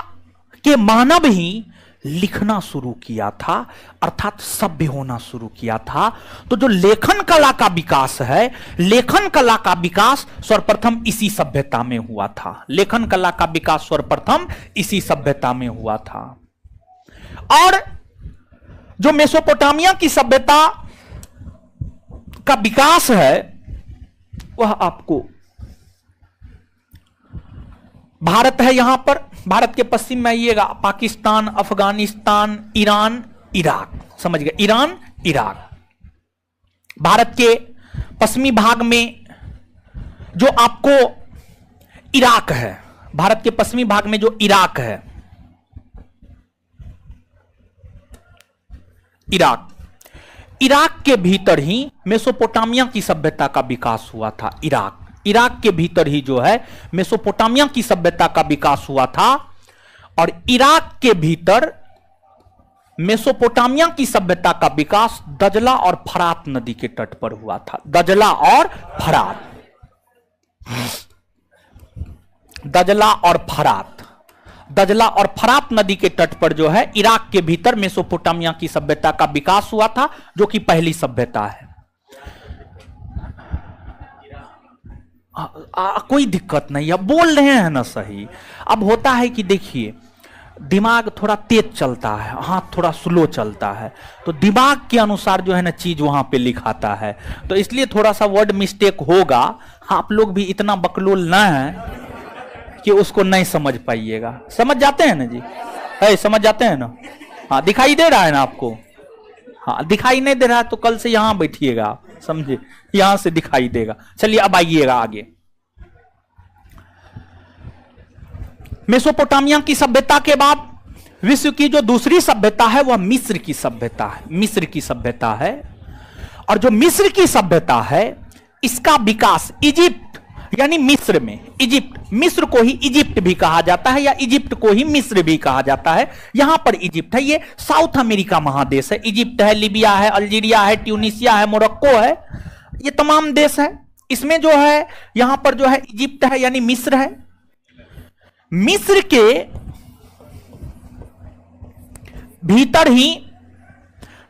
के मानव ही लिखना शुरू किया था, अर्थात सभ्य होना शुरू किया था। तो जो लेखन कला का विकास है, लेखन कला का विकास सर्वप्रथम इसी सभ्यता में हुआ था, लेखन कला का विकास सर्वप्रथम इसी सभ्यता में हुआ था। और जो मेसोपोटामिया की सभ्यता का विकास है, वह आपको भारत है, यहां पर भारत के पश्चिम में आइएगा, पाकिस्तान, अफगानिस्तान, ईरान, इराक, समझ गए, ईरान, इराक। भारत के पश्चिमी भाग में जो आपको इराक है, भारत के पश्चिमी भाग में जो इराक है, इराक, इराक के भीतर ही मेसोपोटामिया की सभ्यता का विकास हुआ था। इराक, इराक के भीतर ही जो है मेसोपोटामिया की सभ्यता का विकास हुआ था। और इराक के भीतर मेसोपोटामिया की सभ्यता का विकास दजला और फरात नदी के तट पर हुआ था। दजला और फरात, दजला और फरात, दजला और फरात नदी के तट पर जो है इराक के भीतर मेसोपोटामिया की सभ्यता का विकास हुआ था, जो कि पहली सभ्यता है। कोई दिक्कत नहीं है, बोल रहे हैं ना सही। अब होता है कि देखिए दिमाग थोड़ा तेज चलता है, हाथ थोड़ा स्लो चलता है, तो दिमाग के अनुसार जो है ना चीज वहां पे लिखाता है, तो इसलिए थोड़ा सा वर्ड मिस्टेक होगा। आप लोग भी इतना बकलोल ना है कि उसको नहीं समझ पाइएगा। समझ जाते हैं ना जी? है, समझ जाते हैं ना? हाँ, दिखाई दे रहा है ना आपको? हाँ, दिखाई नहीं दे रहा है तो कल से यहां बैठिएगा, समझे? यहां से दिखाई देगा। चलिए अब आइएगा आगे। मेसोपोटामिया की सभ्यता के बाद विश्व की जो दूसरी सभ्यता है वह मिस्र की सभ्यता है। मिस्र की सभ्यता है, और जो मिस्र की सभ्यता है इसका विकास इजिप्ट यानी मिस्र में, इजिप्ट, मिस्र को ही इजिप्ट भी कहा जाता है या इजिप्ट को ही मिस्र भी कहा जाता है। यहां पर इजिप्ट है, ये साउथ अमेरिका महादेश है। इजिप्ट है, लीबिया है, अल्जीरिया है, ट्यूनिसिया है, मोरक्को है, ये तमाम देश है। इसमें जो है यहां पर जो है इजिप्ट है यानी मिस्र है। मिस्र के भीतर ही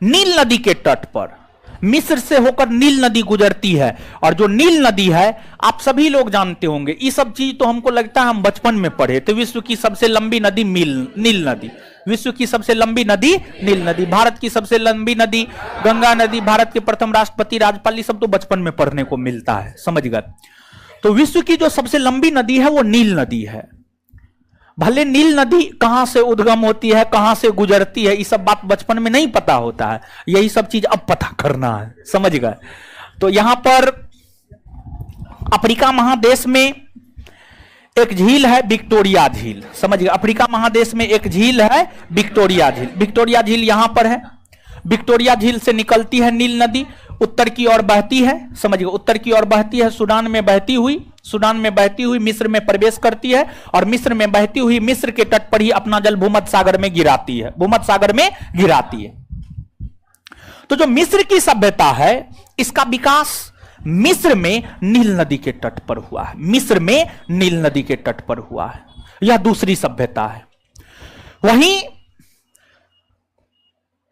नील नदी के तट पर, मिस्र से होकर नील नदी गुजरती है, और जो नील नदी है आप सभी लोग जानते होंगे। ये सब चीज तो हमको लगता है हम बचपन में पढ़े थे। विश्व की सबसे लंबी नदी नील नदी, विश्व की सबसे लंबी नदी नील नदी, भारत की सबसे लंबी नदी गंगा नदी, भारत के प्रथम राष्ट्रपति, राज्यपाल, ये सब तो बचपन में पढ़ने को मिलता है, समझ गए? तो विश्व की जो सबसे लंबी नदी है वो नील नदी है। भले नील नदी कहां से उद्गम होती है, कहां से गुजरती है, ये सब बात बचपन में नहीं पता होता है, यही सब चीज अब पता करना है, समझ गए? तो यहां पर अफ्रीका महादेश में एक झील है विक्टोरिया झील, समझ गए? अफ्रीका महादेश में एक झील है विक्टोरिया झील। विक्टोरिया झील यहां पर है। विक्टोरिया झील से निकलती है नील नदी, उत्तर की ओर बहती है, समझ गए? उत्तर की ओर बहती है, सूडान में बहती हुई मिस्र में प्रवेश करती है, और मिस्र में बहती हुई मिस्र के तट पर ही अपना जल भूमध्य सागर में गिराती है। तो जो मिस्र की सभ्यता है इसका विकास मिस्र में नील नदी के तट पर हुआ है। मिस्र में नील नदी के तट पर हुआ है, यह दूसरी सभ्यता है। वहीं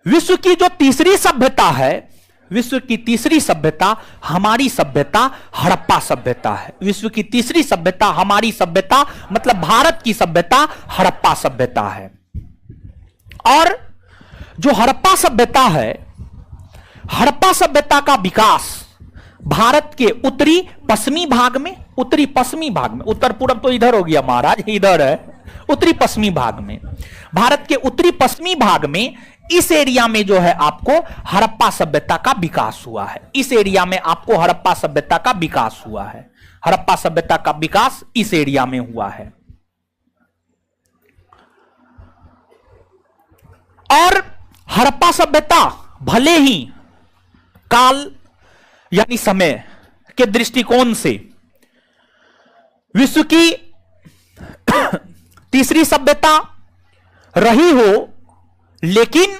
विश्व की जो तीसरी सभ्यता है, विश्व की तीसरी सभ्यता हमारी सभ्यता हड़प्पा सभ्यता है। विश्व की तीसरी सभ्यता हमारी सभ्यता मतलब भारत की सभ्यता हड़प्पा सभ्यता है। और जो हड़प्पा सभ्यता है, हड़प्पा सभ्यता का विकास भारत के उत्तरी पश्चिमी भाग में, उत्तर पूर्व तो इधर हो गया महाराज, इधर है उत्तरी पश्चिमी भाग में, भारत के उत्तरी पश्चिमी भाग में इस एरिया में जो है आपको हड़प्पा सभ्यता का विकास हुआ है। इस एरिया में आपको हड़प्पा सभ्यता का विकास हुआ है। हड़प्पा सभ्यता का विकास इस एरिया में हुआ है। और हड़प्पा सभ्यता भले ही काल यानी समय के दृष्टिकोण से विश्व की तीसरी सभ्यता रही हो, लेकिन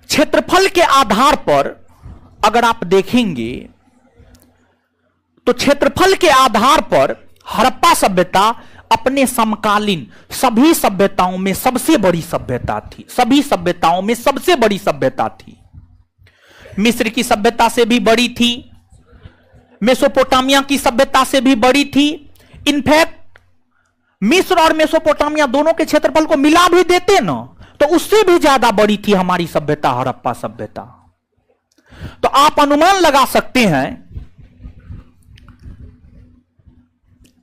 क्षेत्रफल के आधार पर अगर आप देखेंगे तो क्षेत्रफल के आधार पर हड़प्पा सभ्यता अपने समकालीन सभी सभ्यताओं में सबसे बड़ी सभ्यता थी। सभी सभ्यताओं में सबसे बड़ी सभ्यता थी। मिस्र की सभ्यता से भी बड़ी थी, मेसोपोटामिया की सभ्यता से भी बड़ी थी। इनफैक्ट मिस्र और मेसोपोटामिया दोनों के क्षेत्रफल को मिला भी देते ना तो उससे भी ज्यादा बड़ी थी हमारी सभ्यता, हड़प्पा सभ्यता। तो आप अनुमान लगा सकते हैं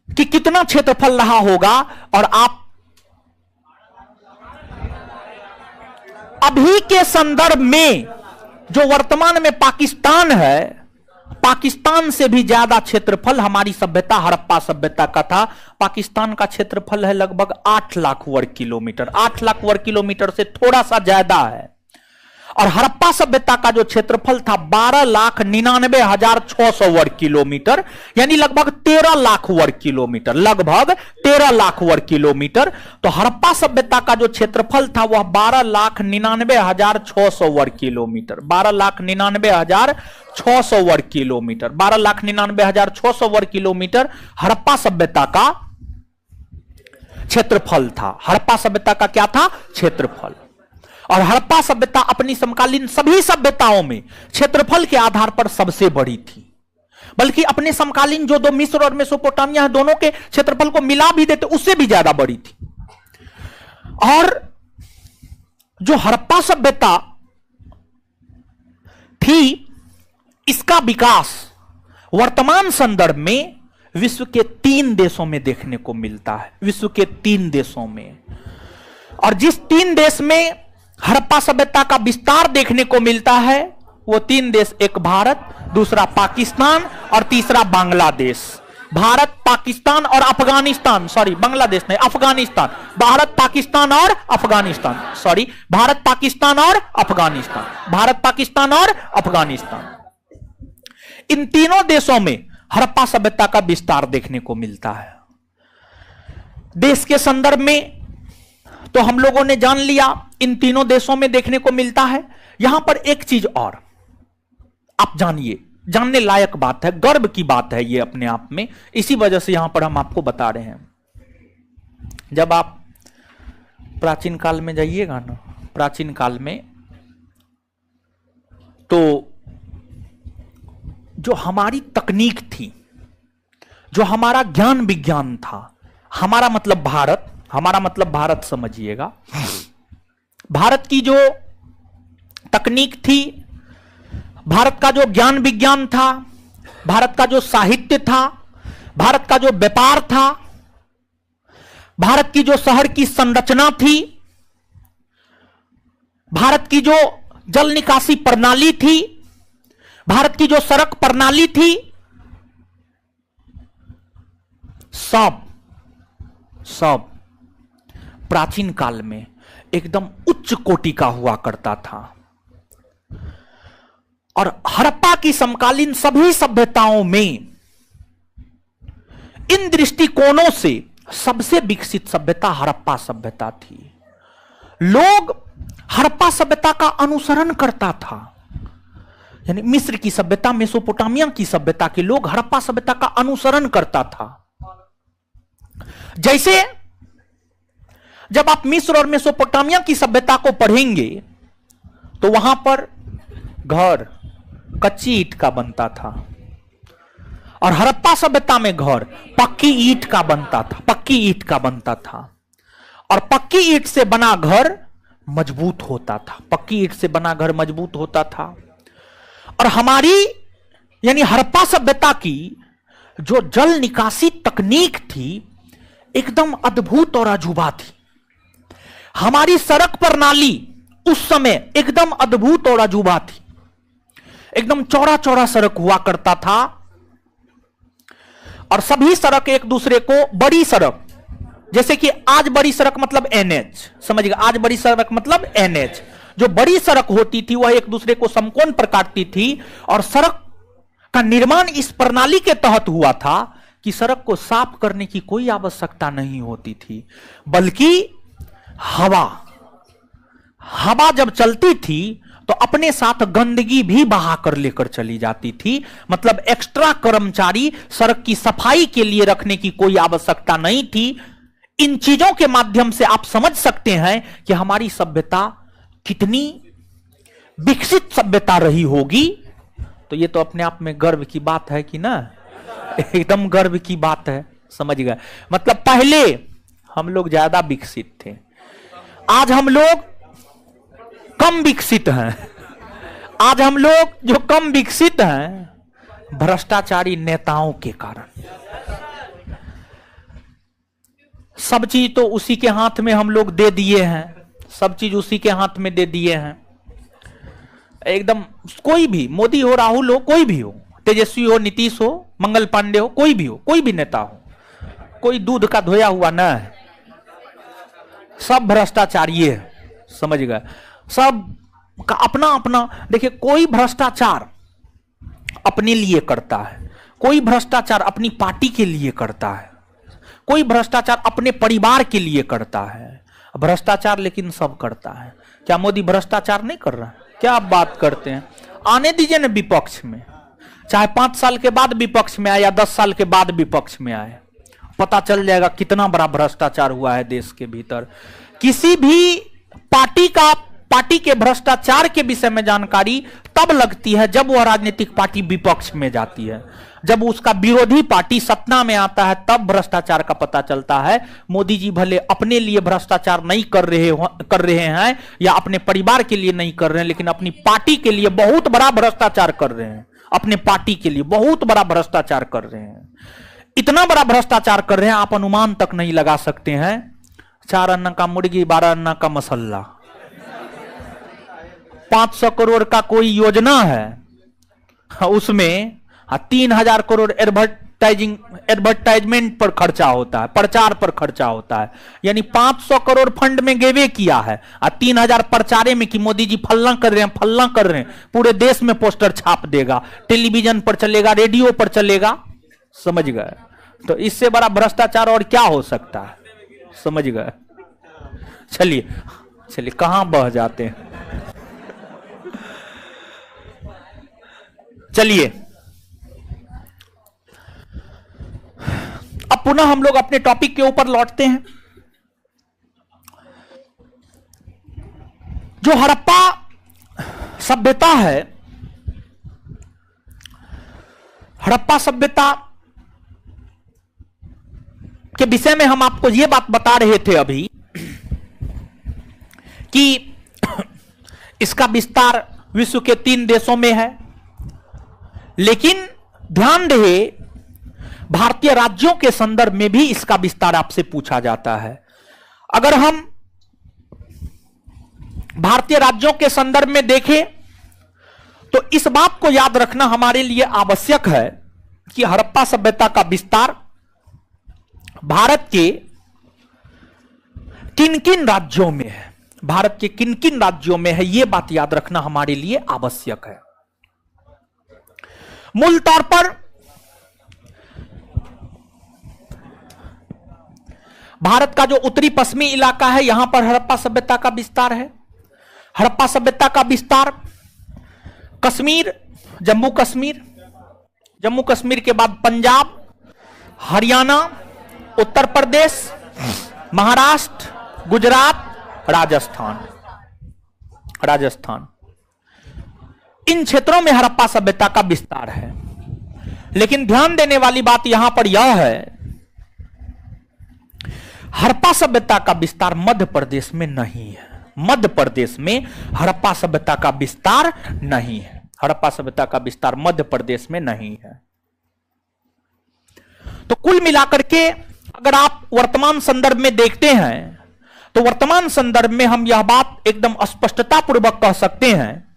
कि कितना क्षेत्रफल रहा होगा। और आप अभी के संदर्भ में जो वर्तमान में पाकिस्तान है, पाकिस्तान से भी ज्यादा क्षेत्रफल हमारी सभ्यता हड़प्पा सभ्यता का था। पाकिस्तान का क्षेत्रफल है लगभग 8 लाख वर्ग किलोमीटर, 8 लाख वर्ग किलोमीटर से थोड़ा सा ज्यादा है। और हड़प्पा सभ्यता का जो क्षेत्रफल था 12,99,600 वर्ग किलोमीटर, यानी लगभग 13 लाख वर्ग किलोमीटर, लगभग 13 लाख वर्ग किलोमीटर। तो हड़प्पा सभ्यता का जो क्षेत्रफल था वह 12,99,600 वर्ग किलोमीटर, 12,99,600 वर्ग किलोमीटर, 12,99,600 वर्ग किलोमीटर हड़प्पा सभ्यता का क्षेत्रफल था। हड़प्पा सभ्यता का क्या था? क्षेत्रफल। और हड़प्पा सभ्यता अपनी समकालीन सभी सभ्यताओं में क्षेत्रफल के आधार पर सबसे बड़ी थी। बल्कि अपने समकालीन जो दो मिस्र और मेसोपोटामिया है, दोनों के क्षेत्रफल को मिला भी देते उससे भी ज्यादा बड़ी थी। और जो हड़प्पा सभ्यता थी, इसका विकास वर्तमान संदर्भ में विश्व के 3 देशों में देखने को मिलता है, विश्व के 3 देशों में। और जिस 3 देश में हड़प्पा सभ्यता का विस्तार देखने को मिलता है, वो 3 देश, एक भारत, दूसरा पाकिस्तान और तीसरा बांग्लादेश। भारत, पाकिस्तान और अफगानिस्तान, सॉरी बांग्लादेश नहीं, अफगानिस्तान। भारत, पाकिस्तान और अफगानिस्तान, सॉरी भारत, पाकिस्तान और अफगानिस्तान, भारत, पाकिस्तान और अफगानिस्तान। इन तीनों देशों में हड़प्पा सभ्यता का विस्तार देखने को मिलता है। देश के संदर्भ में तो हम लोगों ने जान लिया, इन तीनों देशों में देखने को मिलता है। यहां पर एक चीज और आप जानिए, जानने लायक बात है, गर्व की बात है ये अपने आप में, इसी वजह से यहां पर हम आपको बता रहे हैं। जब आप प्राचीन काल में जाइएगा ना, प्राचीन काल में, तो जो हमारी तकनीक थी, जो हमारा ज्ञान विज्ञान था, हमारा मतलब भारत, हमारा मतलब भारत समझिएगा, भारत की जो तकनीक थी, भारत का जो ज्ञान विज्ञान था, भारत का जो साहित्य था, भारत का जो व्यापार था, भारत की जो शहर की संरचना थी, भारत की जो जल निकासी प्रणाली थी, भारत की जो सड़क प्रणाली थी, सब प्राचीन काल में एकदम उच्च कोटि का हुआ करता था। और हड़प्पा की समकालीन सभी सभ्यताओं में इन दृष्टिकोणों से सबसे विकसित सभ्यता हड़प्पा सभ्यता थी। लोग हड़प्पा सभ्यता का अनुसरण करता था, यानी मिस्र की सभ्यता, मेसोपोटामिया की सभ्यता के लोग हड़प्पा सभ्यता का अनुसरण करता था। जैसे जब आप मिस्र और मेसोपोटामिया की सभ्यता को पढ़ेंगे तो वहां पर घर कच्ची ईंट का बनता था, और हड़प्पा सभ्यता में घर पक्की ईंट का बनता था, पक्की ईंट का बनता था। और पक्की ईंट से बना घर मजबूत होता था, पक्की ईंट से बना घर मजबूत होता था। और हमारी यानी हड़प्पा सभ्यता की जो जल निकासी तकनीक थी एकदम अद्भुत और अजूबा थी। हमारी सड़क प्रणाली उस समय एकदम अद्भुत और अजूबा थी, एकदम चौड़ा चौड़ा सड़क हुआ करता था, और सभी सड़क एक दूसरे को, बड़ी सड़क जैसे कि आज बड़ी सड़क मतलब एनएच, समझिएगा, आज बड़ी सड़क मतलब एनएच, जो बड़ी सड़क होती थी वह एक दूसरे को समकोण पर काटती थी। और सड़क का निर्माण इस प्रणाली के तहत हुआ था कि सड़क को साफ करने की कोई आवश्यकता नहीं होती थी, बल्कि हवा जब चलती थी तो अपने साथ गंदगी भी बहा कर लेकर चली जाती थी। मतलब एक्स्ट्रा कर्मचारी सड़क की सफाई के लिए रखने की कोई आवश्यकता नहीं थी। इन चीजों के माध्यम से आप समझ सकते हैं कि हमारी सभ्यता कितनी विकसित सभ्यता रही होगी। तो ये तो अपने आप में गर्व की बात है कि ना, एकदम गर्व की बात है, समझ गए। मतलब पहले हम लोग ज्यादा विकसित थे, आज हम लोग कम विकसित हैं। आज हम लोग जो कम विकसित हैं भ्रष्टाचारी नेताओं के कारण। सब चीज तो उसी के हाथ में हम लोग दे दिए हैं, सब चीज उसी के हाथ में दे दिए हैं। एकदम कोई भी, मोदी हो, राहुल हो, कोई भी हो, तेजस्वी हो, नीतीश हो, मंगल पांडे हो, कोई भी हो, कोई भी नेता हो, कोई दूध का धोया हुआ न है, सब भ्रष्टाचारी है, समझ गए। सब का अपना अपना, देखिए कोई भ्रष्टाचार अपने लिए करता है, कोई भ्रष्टाचार अपनी पार्टी के लिए करता है, कोई भ्रष्टाचार अपने परिवार के लिए करता है। भ्रष्टाचार लेकिन सब करता है। क्या मोदी भ्रष्टाचार नहीं कर रहा है? क्या आप बात करते हैं? आने दीजिए ना विपक्ष में, चाहे 5 साल के बाद विपक्ष में आए या 10 साल के बाद विपक्ष में आए, पता चल जाएगा कितना बड़ा भ्रष्टाचार हुआ है देश के भीतर। किसी भी पार्टी का पार्टी के भ्रष्टाचार के विषय में जानकारी तब लगती है जब वह राजनीतिक पार्टी विपक्ष में जाती है। जब उसका विरोधी पार्टी सत्ता में आता है तब भ्रष्टाचार का पता चलता है। मोदी जी भले अपने लिए भ्रष्टाचार नहीं कर रहे हैं या अपने परिवार के लिए नहीं कर रहे हैं, लेकिन अपनी पार्टी के लिए बहुत बड़ा भ्रष्टाचार कर रहे हैं। अपने पार्टी के लिए बहुत बड़ा भ्रष्टाचार कर रहे हैं। इतना बड़ा भ्रष्टाचार कर रहे हैं आप अनुमान तक नहीं लगा सकते हैं। 4 अन्ना का मुर्गी 12 अन्ना का मसल्ला, 500 करोड़ का कोई योजना है, उसमें 3000 करोड़ एडवर्टाइजमेंट पर खर्चा होता है, प्रचार पर खर्चा होता है। यानी 500 करोड़ फंड में गेवे किया है और 3000 प्रचारे में कि मोदी जी फलना कर रहे हैं, फलना कर रहे हैं। पूरे देश में पोस्टर छाप देगा, टेलीविजन पर चलेगा, रेडियो पर चलेगा। समझ गए? तो इससे बड़ा भ्रष्टाचार और क्या हो सकता है? समझ गए? चलिए कहां बह जाते हैं। चलिए अब पुनः हम लोग अपने टॉपिक के ऊपर लौटते हैं। जो हड़प्पा सभ्यता है, हड़प्पा सभ्यता के विषय में हम आपको यह बात बता रहे थे अभी कि इसका विस्तार विश्व के 3 देशों में है, लेकिन ध्यान रहे भारतीय राज्यों के संदर्भ में भी इसका विस्तार आपसे पूछा जाता है। अगर हम भारतीय राज्यों के संदर्भ में देखें तो इस बात को याद रखना हमारे लिए आवश्यक है कि हड़प्पा सभ्यता का विस्तार भारत के किन किन राज्यों में है, भारत के किन किन राज्यों में है, यह बात याद रखना हमारे लिए आवश्यक है। मूल तौर पर भारत का जो उत्तरी पश्चिमी इलाका है, यहां पर हड़प्पा सभ्यता का विस्तार है। हड़प्पा सभ्यता का विस्तार कश्मीर, जम्मू कश्मीर के बाद पंजाब, हरियाणा, उत्तर प्रदेश, महाराष्ट्र, गुजरात, राजस्थान, इन क्षेत्रों में हड़प्पा सभ्यता का विस्तार है। लेकिन ध्यान देने वाली बात यहां पर यह है, हड़प्पा सभ्यता का विस्तार मध्य प्रदेश में नहीं है। मध्य प्रदेश में हड़प्पा सभ्यता का विस्तार नहीं है। हड़प्पा सभ्यता का विस्तार मध्य प्रदेश में नहीं है। तो कुल मिलाकर के अगर आप वर्तमान संदर्भ में देखते हैं तो वर्तमान संदर्भ में हम यह बात एकदम स्पष्टता पूर्वक कह सकते हैं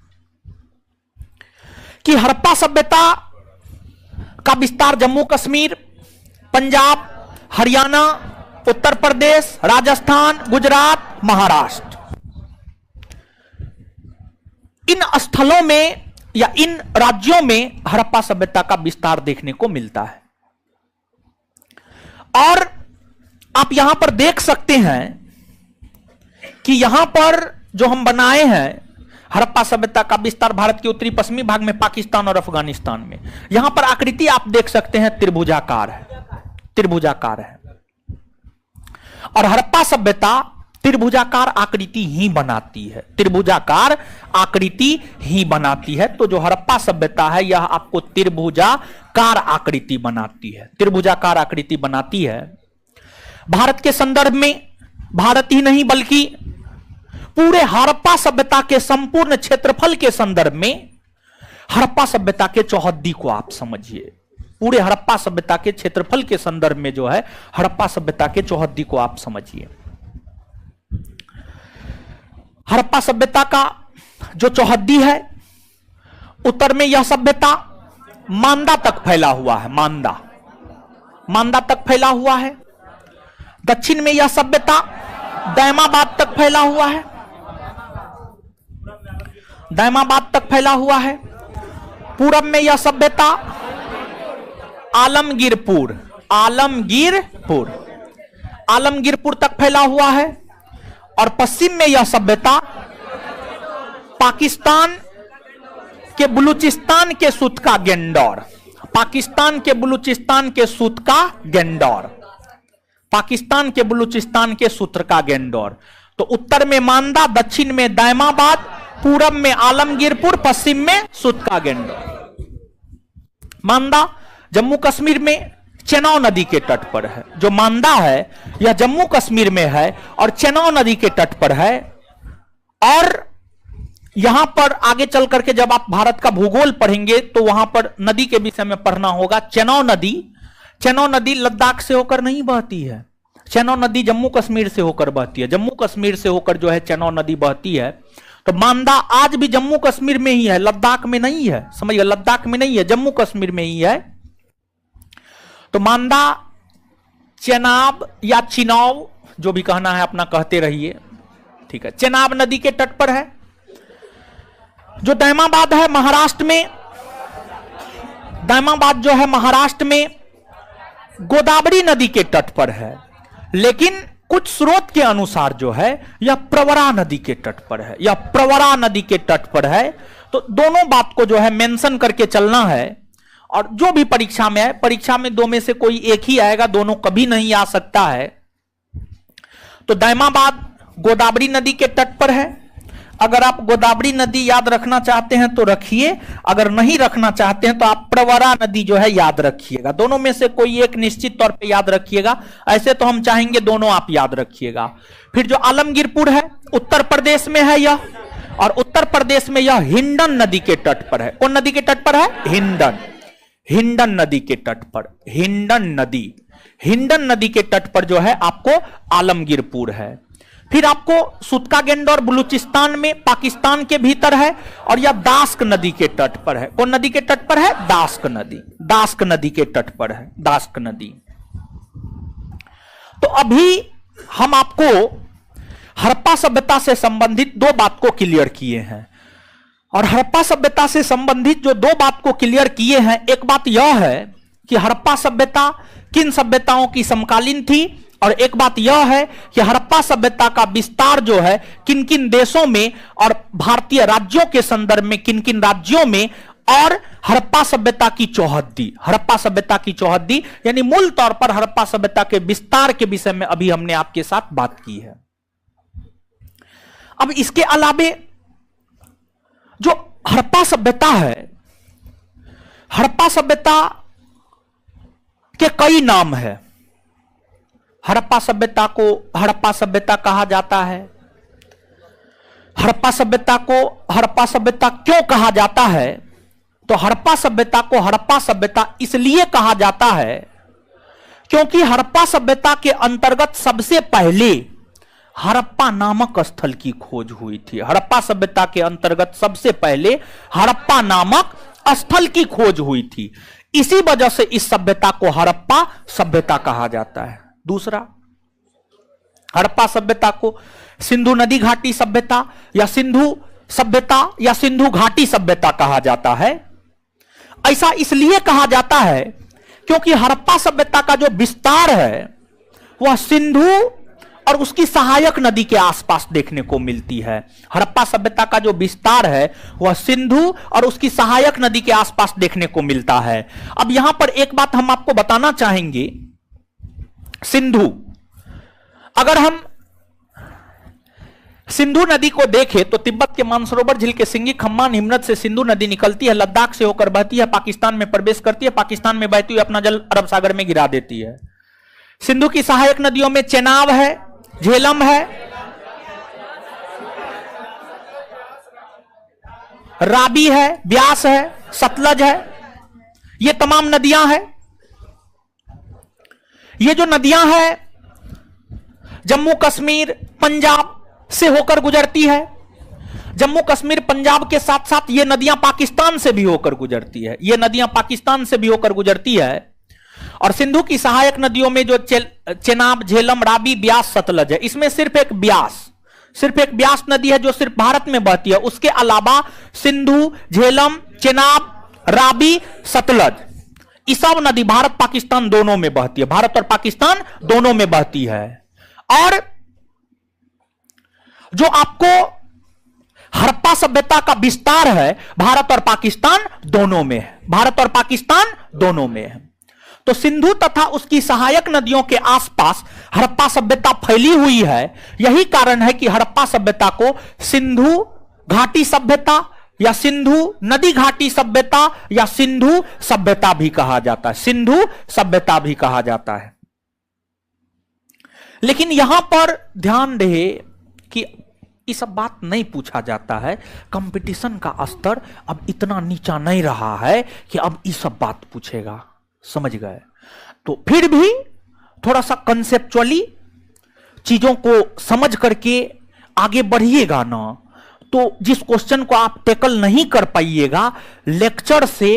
कि हड़प्पा सभ्यता का विस्तार जम्मू कश्मीर, पंजाब, हरियाणा, उत्तर प्रदेश, राजस्थान, गुजरात, महाराष्ट्र, इन स्थलों में या इन राज्यों में हड़प्पा सभ्यता का विस्तार देखने को मिलता है। और आप यहां पर देख सकते हैं कि यहां पर जो हम बनाए हैं हड़प्पा सभ्यता का विस्तार भारत के उत्तरी पश्चिमी भाग में, पाकिस्तान और अफगानिस्तान में, यहां पर आकृति आप देख सकते हैं त्रिभुजाकार है। और हड़प्पा सभ्यता त्रिभुजाकार आकृति ही बनाती है। तो जो हड़प्पा सभ्यता है यह आपको त्रिभुजाकार आकृति बनाती है। भारत के संदर्भ में भारत ही नहीं बल्कि पूरे हड़प्पा सभ्यता के संपूर्ण क्षेत्रफल के संदर्भ में हड़प्पा सभ्यता के चौहद्दी को आप समझिए। पूरे हड़प्पा सभ्यता के क्षेत्रफल के संदर्भ में जो है हड़प्पा सभ्यता के चौहद्दी को आप समझिए। हड़प्पा सभ्यता का जो चौहद्दी है, उत्तर में यह सभ्यता मांदा तक फैला हुआ है, मांदा तक फैला हुआ है। दक्षिण में यह सभ्यता दैमाबाद तक फैला हुआ है, पूरब में यह सभ्यता आलमगीरपुर तक फैला हुआ है। और पश्चिम में यह सभ्यता पाकिस्तान के बलूचिस्तान के सूत का गेंडौर, पाकिस्तान के बलूचिस्तान के सूत्र का गेंडौर। तो उत्तर में मांदा, दक्षिण में दायमाबाद, पूरब में आलमगीरपुर, पश्चिम में सुतका गेंडोर। मांदा जम्मू कश्मीर में चेनाब नदी के तट पर है। जो मांदा है यह जम्मू कश्मीर में है और चेनाब नदी के तट पर है। और यहां पर आगे चल करके जब आप भारत का भूगोल पढ़ेंगे तो वहां पर नदी के विषय में पढ़ना होगा। चेनाब नदी लद्दाख से होकर नहीं बहती है। चेनाब नदी जम्मू कश्मीर से होकर बहती है। जम्मू कश्मीर से होकर जो है चेनाब नदी बहती है। तो मांदा आज भी जम्मू कश्मीर में ही है, लद्दाख में नहीं है। समझिए, लद्दाख में नहीं है, जम्मू कश्मीर में ही है। तो मांदा, चेनाब या चिनाब, जो भी कहना है अपना कहते रहिए, ठीक है, चेनाब नदी के तट पर है। जो दायमाबाद है महाराष्ट्र में, दायमाबाद जो है महाराष्ट्र में गोदावरी नदी के तट पर है। लेकिन कुछ स्रोत के अनुसार जो है यह प्रवरा नदी के तट पर है, यह प्रवरा नदी के तट पर है। तो दोनों बात को जो है मेंशन करके चलना है। और जो भी परीक्षा में है, परीक्षा में दो में से कोई एक ही आएगा, दोनों कभी नहीं आ सकता है। तो दायमाबाद गोदावरी नदी के तट पर है। अगर आप गोदावरी नदी याद रखना चाहते हैं तो रखिए, अगर नहीं रखना चाहते हैं तो आप प्रवरा नदी जो है याद रखिएगा। दोनों में से कोई एक निश्चित तौर पे याद रखिएगा। ऐसे तो हम चाहेंगे दोनों आप याद रखिएगा। फिर जो आलमगीरपुर है उत्तर प्रदेश में है यह, और उत्तर प्रदेश में यह हिंडन नदी के तट पर है। कौन नदी के तट पर है? हिंडन नदी के तट पर। हिंडन नदी के तट पर जो है आपको आलमगीरपुर है। फिर आपको सुतका गेंडोर बलूचिस्तान में, पाकिस्तान के भीतर है, और यह दास्क नदी के तट पर है। कौन नदी के तट पर है? दास्क नदी के तट पर है, दास्क नदी। तो अभी हम आपको हड़प्पा सभ्यता से संबंधित दो बात को क्लियर किए हैं। और हड़प्पा सभ्यता से संबंधित जो दो बात को क्लियर किए हैं, एक बात यह है कि हड़प्पा सभ्यता किन सभ्यताओं की समकालीन थी, और एक बात यह है कि हड़प्पा सभ्यता का विस्तार जो है किन किन देशों में और भारतीय राज्यों के संदर्भ में किन किन राज्यों में, और हड़प्पा सभ्यता की चौहद्दी यानी मूल तौर पर हड़प्पा सभ्यता के विस्तार के विषय में अभी हमने आपके साथ बात की है। अब इसके अलावे जो हड़प्पा सभ्यता है, हड़प्पा सभ्यता के कई नाम है। हड़प्पा सभ्यता को हड़प्पा सभ्यता कहा जाता है। हड़प्पा सभ्यता को हड़प्पा सभ्यता क्यों कहा जाता है? तो हड़प्पा सभ्यता को हड़प्पा सभ्यता इसलिए कहा जाता है क्योंकि हड़प्पा सभ्यता के अंतर्गत सबसे पहले हड़प्पा नामक स्थल की खोज हुई थी। हड़प्पा सभ्यता के अंतर्गत सबसे पहले हड़प्पा नामक स्थल की खोज हुई थी। इसी वजह से इस सभ्यता को हड़प्पा सभ्यता कहा जाता है। दूसरा, हड़प्पा सभ्यता को सिंधु नदी घाटी सभ्यता या सिंधु सभ्यता या सिंधु घाटी सभ्यता कहा जाता है। ऐसा इसलिए कहा जाता है क्योंकि हड़प्पा सभ्यता का जो विस्तार है वह सिंधु और उसकी सहायक नदी के आसपास देखने को मिलती है। हड़प्पा सभ्यता का जो विस्तार है वह सिंधु और उसकी सहायक नदी के आसपास देखने को मिलता है। अब यहां पर एक बात हम आपको बताना चाहेंगे। सिंधु, अगर हम सिंधु नदी को देखें तो तिब्बत के मानसरोवर झील के सिंगी खम्मा हिमनद से सिंधु नदी निकलती है, लद्दाख से होकर बहती है, पाकिस्तान में प्रवेश करती है, पाकिस्तान में बहती हुई अपना जल अरब सागर में गिरा देती है। सिंधु की सहायक नदियों में चेनाब है, झेलम है, राबी है, ब्यास है, सतलज है। ये तमाम नदियां हैं। ये जो नदियां हैं जम्मू कश्मीर पंजाब से होकर गुजरती है। जम्मू कश्मीर पंजाब के साथ साथ ये नदियां पाकिस्तान से भी होकर गुजरती है। ये नदियां पाकिस्तान से भी होकर गुजरती है। और सिंधु की सहायक नदियों में जो चेनाब, झेलम, राबी, ब्यास, सतलज है, इसमें सिर्फ एक ब्यास नदी है जो सिर्फ भारत में बहती है। उसके अलावा सिंधु, झेलम, चेनाब, राबी, सतलज, ये सब नदी भारत पाकिस्तान दोनों में बहती है। भारत और पाकिस्तान दोनों में बहती है। और जो आपको हड़प्पा सभ्यता का विस्तार है भारत और पाकिस्तान दोनों में है। भारत और पाकिस्तान दोनों में है। तो सिंधु तथा उसकी सहायक नदियों के आसपास हड़प्पा सभ्यता फैली हुई है। यही कारण है कि हड़प्पा सभ्यता को सिंधु घाटी सभ्यता या सिंधु नदी घाटी सभ्यता या सिंधु सभ्यता भी कहा जाता है, सिंधु सभ्यता भी कहा जाता है। लेकिन यहां पर ध्यान रहे कि ये सब बात नहीं पूछा जाता है। कंपटीशन का स्तर अब इतना नीचा नहीं रहा है कि अब ये सब बात पूछेगा, समझ गए? तो फिर भी थोड़ा सा कंसेप्चुअली चीजों को समझ करके आगे बढ़िएगा ना, तो जिस क्वेश्चन को आप टैकल नहीं कर पाइएगा, लेक्चर से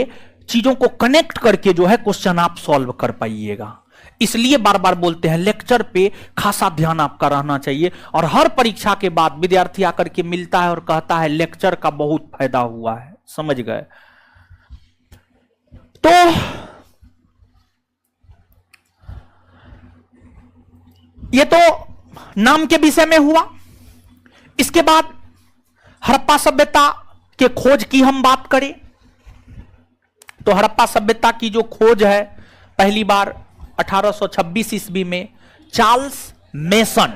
चीजों को कनेक्ट करके जो है क्वेश्चन आप सॉल्व कर पाइएगा। इसलिए बार बार बोलते हैं लेक्चर पे खासा ध्यान आपका रहना चाहिए। और हर परीक्षा के बाद विद्यार्थी आकर के मिलता है और कहता है लेक्चर का बहुत फायदा हुआ है, समझ गए? तो ये तो नाम के विषय में हुआ। इसके बाद हड़प्पा सभ्यता के खोज की हम बात करें तो हड़प्पा सभ्यता की जो खोज है पहली बार 1826 ईस्वी में चार्ल्स मेसन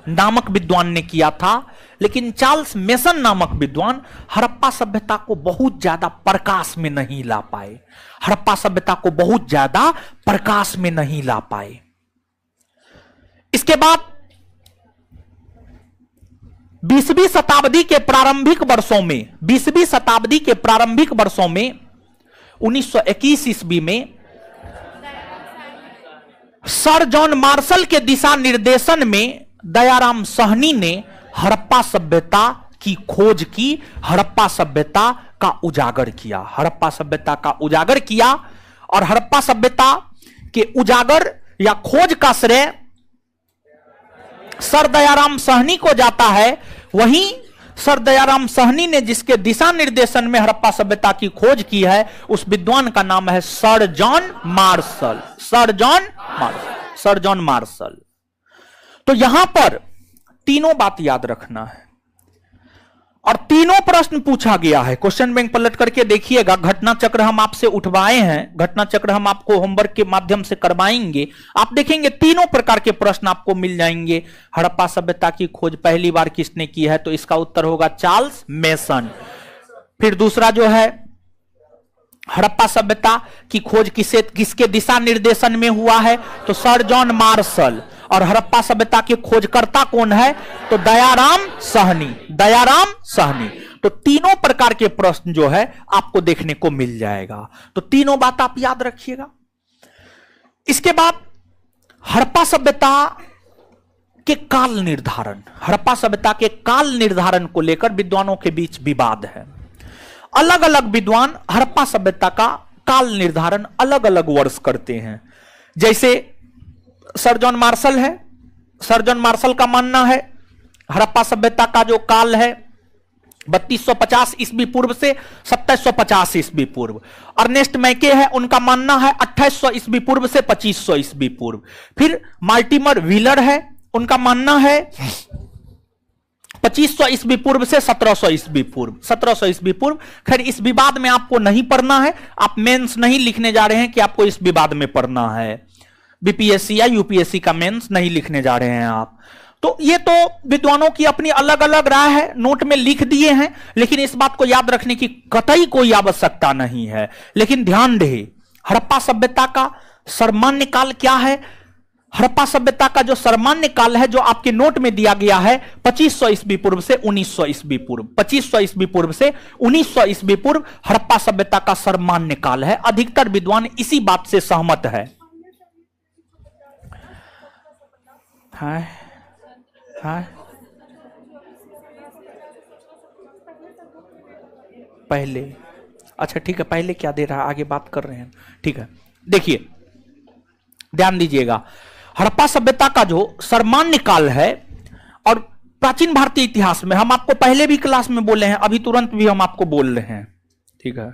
नामक विद्वान ने किया था। लेकिन चार्ल्स मेसन नामक विद्वान हड़प्पा सभ्यता को बहुत ज्यादा प्रकाश में नहीं ला पाए, हड़प्पा सभ्यता को बहुत ज्यादा प्रकाश में नहीं ला पाए। इसके बाद 20वीं शताब्दी के प्रारंभिक वर्षों में 20वीं शताब्दी के प्रारंभिक वर्षों में 1921 ईस्वी में सर जॉन मार्शल के दिशा निर्देशन में दयाराम साहनी ने हड़प्पा सभ्यता की खोज की, हड़प्पा सभ्यता का उजागर किया, हड़प्पा सभ्यता का उजागर किया। और हड़प्पा सभ्यता के उजागर या खोज का श्रेय सर दयाराम साहनी को जाता है। वहीं सर दयाराम साहनी ने जिसके दिशा निर्देशन में हड़प्पा सभ्यता की खोज की है उस विद्वान का नाम है sir John Marshall, sir John Marshall, sir John Marshall. तो यहां पर तीनों बात याद रखना है और तीनों प्रश्न पूछा गया है। क्वेश्चन बैंक पलट करके देखिएगा, घटना चक्र हम आपसे उठवाए हैं, घटना चक्र हम आपको होमवर्क के माध्यम से करवाएंगे। आप देखेंगे तीनों प्रकार के प्रश्न आपको मिल जाएंगे। हड़प्पा सभ्यता की खोज पहली बार किसने की है तो इसका उत्तर होगा चार्ल्स मेसन। फिर दूसरा जो है हड़प्पा सभ्यता की खोज किसके दिशा निर्देशन में हुआ है तो सर जॉन मार्शल। और हड़प्पा सभ्यता के खोजकर्ता कौन है तो दयाराम साहनी, दयाराम साहनी। तो तीनों प्रकार के प्रश्न जो है आपको देखने को मिल जाएगा। तो तीनों बात आप याद रखिएगा। इसके बाद हड़प्पा सभ्यता के काल निर्धारण, हड़प्पा सभ्यता के काल निर्धारण को लेकर विद्वानों के बीच विवाद है। अलग अलग विद्वान हड़प्पा सभ्यता का काल निर्धारण अलग अलग वर्ष करते हैं। जैसे सर जॉन मार्शल है, सर जॉन मार्शल का मानना है हड़प्पा सभ्यता का जो काल है 3250 ईस्वी पूर्व से 2750 ईस्वी पूर्व। अर्नेस्ट मैके है, उनका मानना है 2800 ईस्वी पूर्व से 2500 ईस्वी पूर्व। फिर मार्टिमर व्हीलर है, उनका मानना है 2500 ईस्वी पूर्व से 1700 ईस्वी पूर्व, 1700 ईस्वी पूर्व। खैर इस विवाद में आपको नहीं पढ़ना है, आप मेंस नहीं लिखने जा रहे हैं कि आपको इस विवाद में पढ़ना है। बीपीएससी या यूपीएससी का मेंस नहीं लिखने जा रहे हैं आप। तो ये तो विद्वानों की अपनी अलग अलग राय है, नोट में लिख दिए हैं। लेकिन इस बात को याद रखने की कतई कोई आवश्यकता नहीं है। लेकिन ध्यान रहे हड़प्पा सभ्यता का सामान्य काल क्या है। हड़प्पा सभ्यता का जो सामान्य काल है जो आपके नोट में दिया गया है 2500 ईस्वी पूर्व से 1900 ईस्वी पूर्व, 2500 ईस्वी पूर्व से 1900 ईस्वी पूर्व हड़प्पा सभ्यता का सामान्य काल है। अधिकतर विद्वान इसी बात से सहमत है। पहले, अच्छा ठीक है, पहले क्या दे रहा है आगे बात कर रहे हैं, ठीक है। देखिए ध्यान दीजिएगा, हड़प्पा सभ्यता का जो सामान्य काल है और प्राचीन भारतीय इतिहास में हम आपको पहले भी क्लास में बोले हैं, अभी तुरंत भी हम आपको बोल रहे हैं, ठीक है।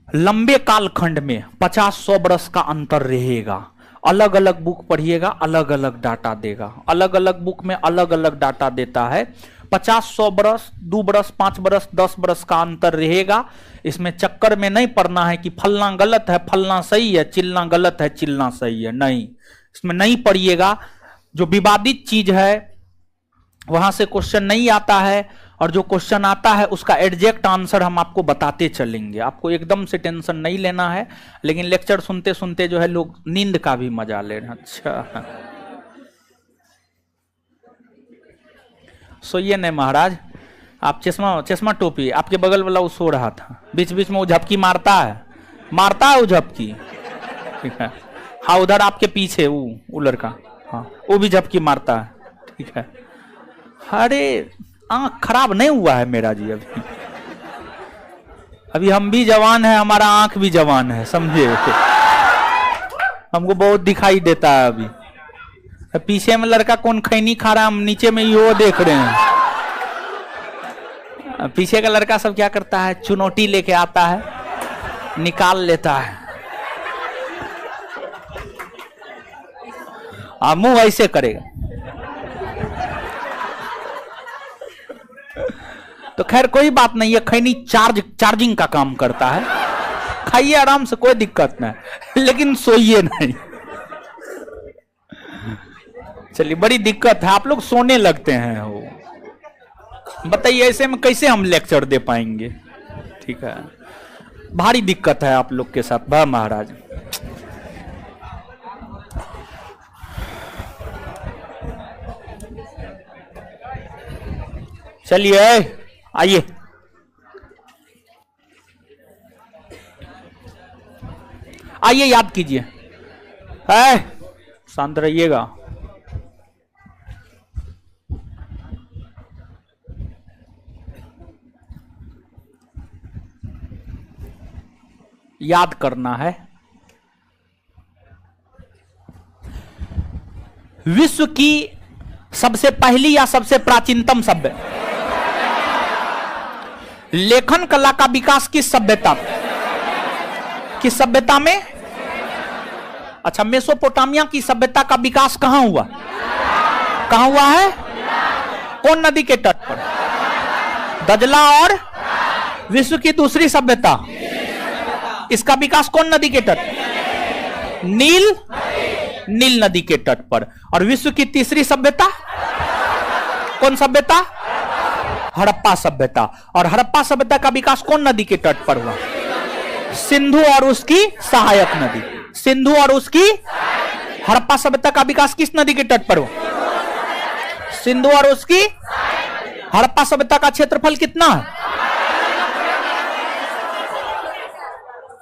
लंबे कालखंड में 50-100 वर्ष का अंतर रहेगा। अलग अलग बुक पढ़िएगा, अलग अलग डाटा देगा, अलग अलग बुक में अलग अलग डाटा देता है। 50-100 बरस, 2 बरस, 5 बरस, 10 बरस का अंतर रहेगा। इसमें चक्कर में नहीं पड़ना है कि फलना गलत है फलना सही है, चिलना गलत है चिलना सही है, नहीं, इसमें नहीं पड़िएगा। जो विवादित चीज है वहां से क्वेश्चन नहीं आता है, और जो क्वेश्चन आता है उसका एग्जैक्ट आंसर हम आपको बताते चलेंगे। आपको एकदम से टेंशन नहीं लेना है, लेकिन लेक्चर सुनते सुनते जो है लोग नींद का भी मजा ले रहे हैं। अच्छा, सोइए नहीं महाराज, आप चश्मा टोपी, आपके बगल वाला वो सो रहा था, बीच बीच में वो झपकी मारता है वो झपकी, ठीक है। हाँ, उधर आपके पीछे वो लड़का, हाँ वो भी झपकी मारता है, ठीक है। अरे आंख खराब नहीं हुआ है मेरा जी, अभी हम भी जवान है, हमारा आंख भी जवान है, समझे। हमको बहुत दिखाई देता है। अभी पीछे में लड़का कौन खैनी खा रहा है, हम नीचे में यो देख रहे हैं। पीछे का लड़का सब क्या करता है, चुनौती लेके आता है, निकाल लेता है, मुंह ऐसे करेगा। तो खैर कोई बात नहीं है, खैनी चार्जिंग का काम करता है, खाइए आराम से, कोई दिक्कत नहीं, लेकिन सोइए नहीं। चलिए, बड़ी दिक्कत है, आप लोग सोने लगते हैं। वो बताइए ऐसे में कैसे हम लेक्चर दे पाएंगे, ठीक है। भारी दिक्कत है आप लोग के साथ, वाह महाराज। चलिए आइए, आइए याद कीजिए, शांत रहिएगा। याद करना है। विश्व की सबसे पहली या सबसे प्राचीनतम सभ्यता, लेखन कला का विकास किस सभ्यता में? अच्छा, मेसोपोटामिया की सभ्यता का विकास कहां हुआ? कहां हुआ है? कौन नदी के तट पर? दजला। और विश्व की दूसरी सभ्यता, इसका विकास कौन नदी के तट? नील नदी के तट पर। और विश्व की तीसरी सभ्यता कौन सभ्यता? हड़प्पा सभ्यता। और हड़प्पा सभ्यता का विकास कौन नदी के तट पर हुआ? सिंधु और उसकी सहायक नदी। सिंधु और उसकी, हड़प्पा सभ्यता का विकास किस नदी के तट पर हुआ? सिंधु और उसकी। हड़प्पा सभ्यता का क्षेत्रफल कितना है?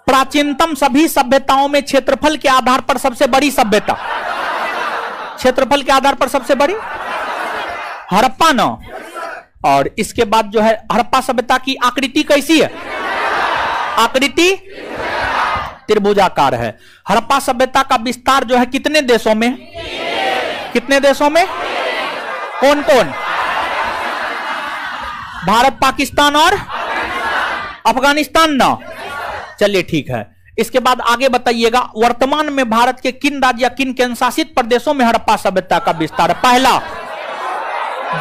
प्राचीनतम सभी सभ्यताओं में क्षेत्रफल के आधार पर सबसे बड़ी सभ्यता, क्षेत्रफल के आधार पर सबसे बड़ी हड़प्पा न। और इसके बाद जो है हड़प्पा सभ्यता की आकृति कैसी है? आकृति त्रिभुजाकार है। हड़प्पा सभ्यता का विस्तार जो है कितने देशों में? कितने देशों में? कौन कौन? भारत, पाकिस्तान और अफगानिस्तान न। चलिए ठीक है। इसके बाद आगे बताइएगा, वर्तमान में भारत के किन राज्य या किन केंद्र शासित प्रदेशों में हड़प्पा सभ्यता का विस्तार है? पहला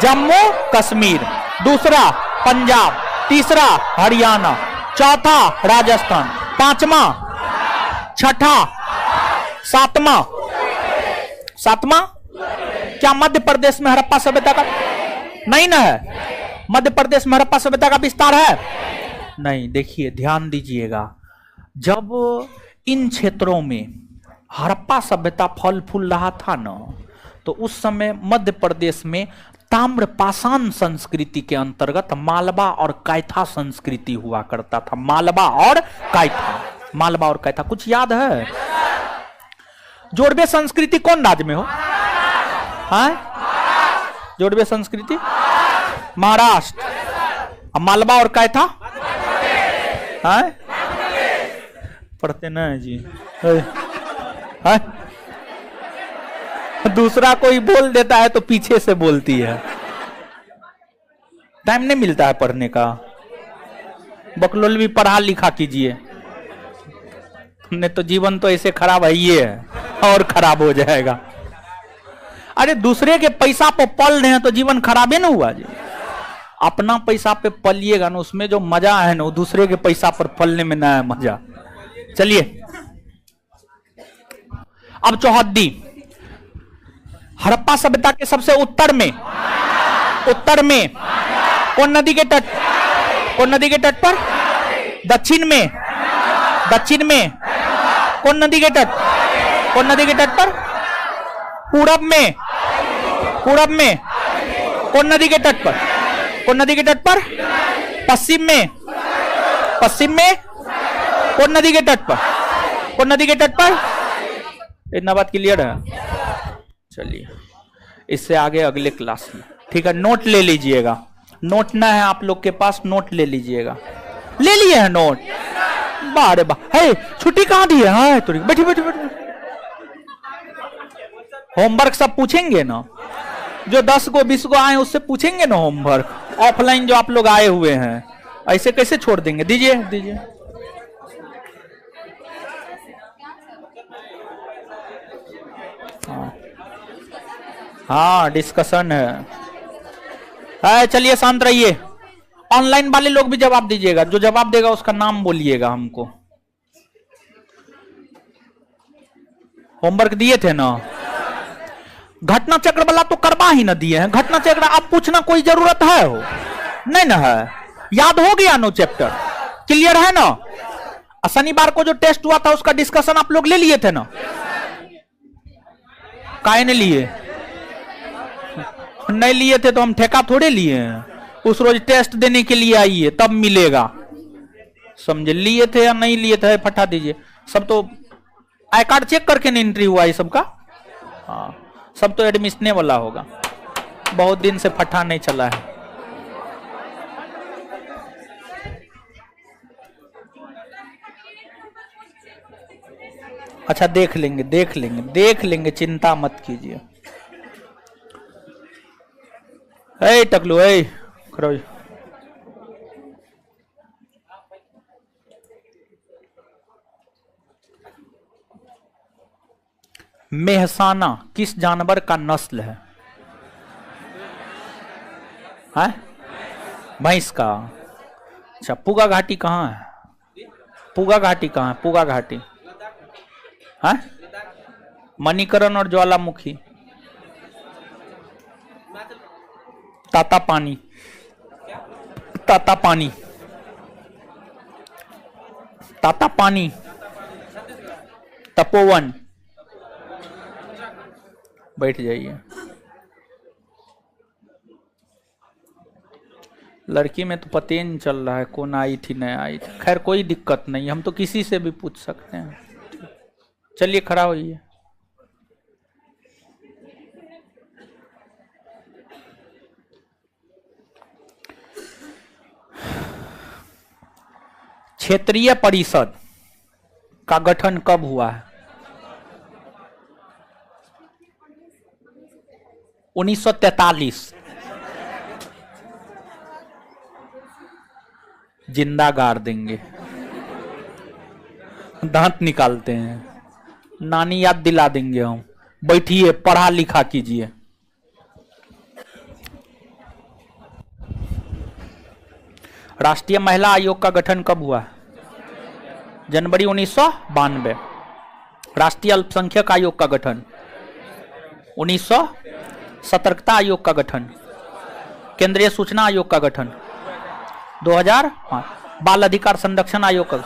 जम्मू कश्मीर, दूसरा पंजाब, तीसरा हरियाणा, चौथा राजस्थान, पांचवा, छठा, सातवां क्या मध्य प्रदेश में हड़प्पा सभ्यता का नहीं ना है? मध्य प्रदेश में हड़प्पा सभ्यता का विस्तार है नहीं। देखिए ध्यान दीजिएगा, जब इन क्षेत्रों में हड़प्पा सभ्यता फल फूल रहा था ना, तो उस समय मध्य प्रदेश में ताम्रपाषाण संस्कृति के अंतर्गत मालवा और कैथा संस्कृति हुआ करता था। मालवा और कैथा कुछ याद है? जोड़वे संस्कृति कौन राज्य में हो? हाँ, जोड़वे संस्कृति महाराष्ट्र। मालवा और कैथा हाँ पढ़ते ना है जी। हाँ? दूसरा कोई बोल देता है तो पीछे से बोलती है, टाइम नहीं मिलता है पढ़ने का। बकलोल भी पढ़ा लिखा कीजिए, नहीं तो जीवन तो ऐसे खराब है, ये है और खराब हो जाएगा। अरे दूसरे के पैसा पर पल रहे हैं तो जीवन खराब ही ना हुआ जी। अपना पैसा पे पलिएगा ना, उसमें जो मजा है ना वो दूसरे के पैसा पर पलने में ना है मजा। चलिए अब चौहद्दी। हड़प्पा सभ्यता के सबसे उत्तर में कौन नदी के तट, कौन नदी के तट पर? दक्षिण में कौन नदी के तट, कौन नदी के तट पर? पूरब में कौन नदी के तट पर, कौन नदी के तट पर? पश्चिम में कौन नदी के तट पर, कौन नदी के तट पर? इतना बात क्लियर है? चलिए इससे आगे अगले क्लास में, ठीक है? नोट ले लीजिएगा, नोट ना है आप लोग के पास, नोट ले लीजिएगा। ले लिए हैं नोट? बारे बा, है छुट्टी कहाँ दी है? हाँ तो बैठी। होमवर्क सब पूछेंगे ना, जो 10 को 20 को आए उससे पूछेंगे ना होमवर्क, ऑफलाइन जो आप लोग आए हुए हैं, ऐसे कैसे छोड़ देंगे? दीजिए। हाँ डिस्कशन है। चलिए शांत रहिए। ऑनलाइन वाले लोग भी जवाब दीजिएगा, जो जवाब देगा उसका नाम बोलिएगा हमको। होमवर्क दिए थे ना? घटना चक्र वाला तो करवा ही ना दिए हैं। घटना चक्र आप पूछना कोई जरूरत है हो? नहीं ना है, याद हो गया नो चैप्टर, क्लियर है ना? शनिवार को जो टेस्ट हुआ था उसका डिस्कशन आप लोग ले लिए थे ना? काहे ने लिए? नहीं लिए थे तो हम ठेका थोड़े लिए हैं, उस रोज टेस्ट देने के लिए आइए तब मिलेगा, समझे? लिए थे या नहीं लिए थे फटा दीजिए। सब तो आई कार्ड चेक करके नहीं एंट्री हुआ है सबका। हाँ सब तो एडमिशने वाला होगा, बहुत दिन से फटा नहीं चला है। अच्छा देख लेंगे, चिंता मत कीजिए। ए टकलू ए खड़ो। मेहसाना किस जानवर का नस्ल है? भैंस का। अच्छा पूगा घाटी कहाँ है? पूगा घाटी है? मणिकरण और ज्वालामुखी। ताता पानी, तपोवन। बैठ जाइए। लड़की में तो पता नहीं चल रहा है कौन आई थी नहीं आई थी। खैर कोई दिक्कत नहीं, हम तो किसी से भी पूछ सकते हैं। चलिए खड़ा होइए। क्षेत्रीय परिषद का गठन कब हुआ है? 1943। जिंदा गाड़ देंगे, दांत निकालते हैं, नानी याद दिला देंगे हम। बैठिए पढ़ा लिखा कीजिए। राष्ट्रीय महिला आयोग का गठन कब हुआ? जनवरी 1992। राष्ट्रीय अल्पसंख्यक आयोग का गठन 1900। सतर्कता आयोग का गठन, केंद्रीय सूचना आयोग का गठन 2005। बाल अधिकार संरक्षण आयोग का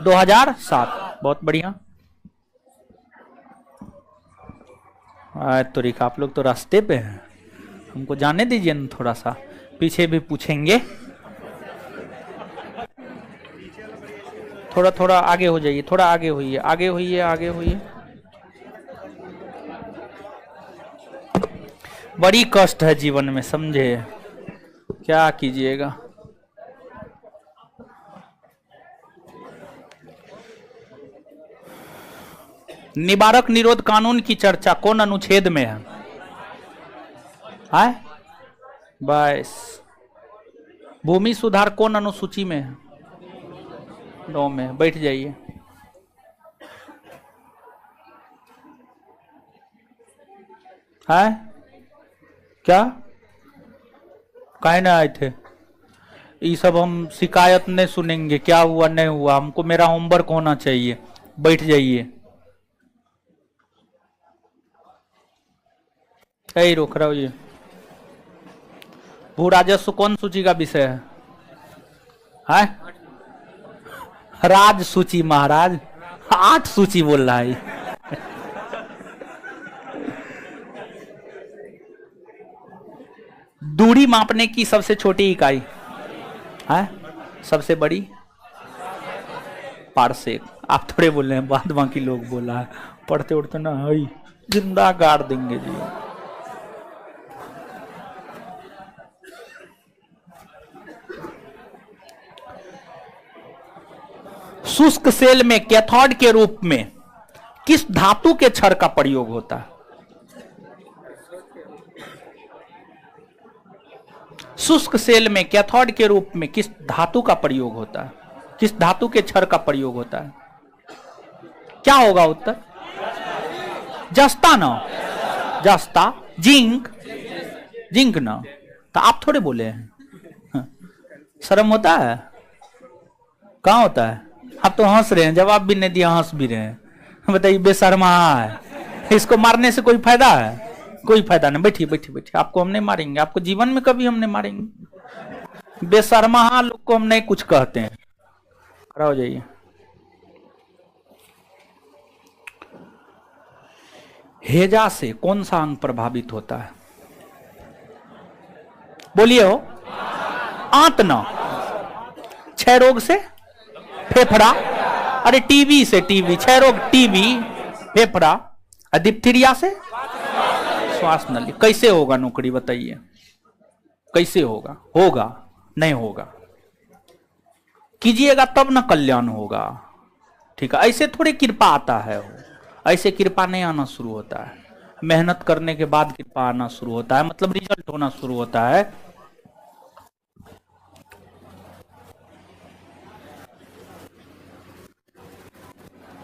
2007। बहुत बढ़िया। तो रिका आप लोग तो रास्ते पे हैं, हमको जाने दीजिए ना, थोड़ा सा पीछे भी पूछेंगे। थोड़ा आगे हो जाइए, थोड़ा आगे होइए। बड़ी कष्ट है जीवन में, समझे? क्या कीजिएगा। निवारक निरोध कानून की चर्चा कौन अनुच्छेद में है? बस। भूमि सुधार कौन अनुसूची में है? 9 में। बैठ जाइए। क्या काहे ना आए थे? ये सब हम शिकायत नहीं सुनेंगे, क्या हुआ नहीं हुआ, हमको मेरा होमवर्क होना चाहिए। बैठ जाइए। यही रोक रहा हूँ। ये भू राजस्व कौन सूची का विषय है? राज सूची महाराज, 8 सूची बोल रहा है। दूरी मापने की सबसे छोटी इकाई है, सबसे बड़ी पारसेक। आप थोड़े बोल रहे हैं, बाद बाकी लोग बोला है, पढ़ते उड़ते ना हई जिंदा गाड़ देंगे जी। शुष्क सेल में कैथोड के रूप में किस धातु के क्षार का प्रयोग होता है? शुष्क सेल में कैथोड के रूप में किस धातु का प्रयोग होता है? किस धातु के क्षार का प्रयोग होता है? क्या होगा उत्तर? जस्ता ना, जस्ता, जिंक, जिंक ना। तो आप थोड़े बोले हैं, शर्म होता है? कहां होता है? आप तो हंस रहे हैं, जवाब भी नहीं दिया, हंस भी रहे हैं। बताइए, बेशर्मा है, इसको मारने से कोई फायदा है? कोई फायदा नहीं। बैठिए बैठिए बैठिए, आपको हम नहीं मारेंगे, आपको जीवन में कभी हम नहीं मारेंगे। बेशर्मा लोग को हम नहीं कुछ कहते हैं। खड़ा हो जाइए। हेजा से कौन सा अंग प्रभावित होता है? बोलिए हो। आंत ना। क्षय रोग से फेफड़ा, अरे टीबी से, टीबी, क्षय रोग टीबी, फेफड़ा। डिप्थीरिया से श्वास नली। कैसे होगा नौकरी बताइए? कैसे होगा? होगा नहीं होगा? कीजिएगा तब ना कल्याण होगा। ठीक है, ऐसे थोड़ी कृपा आता है, ऐसे कृपा नहीं आना शुरू होता है। मेहनत करने के बाद कृपा आना शुरू होता है, मतलब रिजल्ट होना शुरू होता है।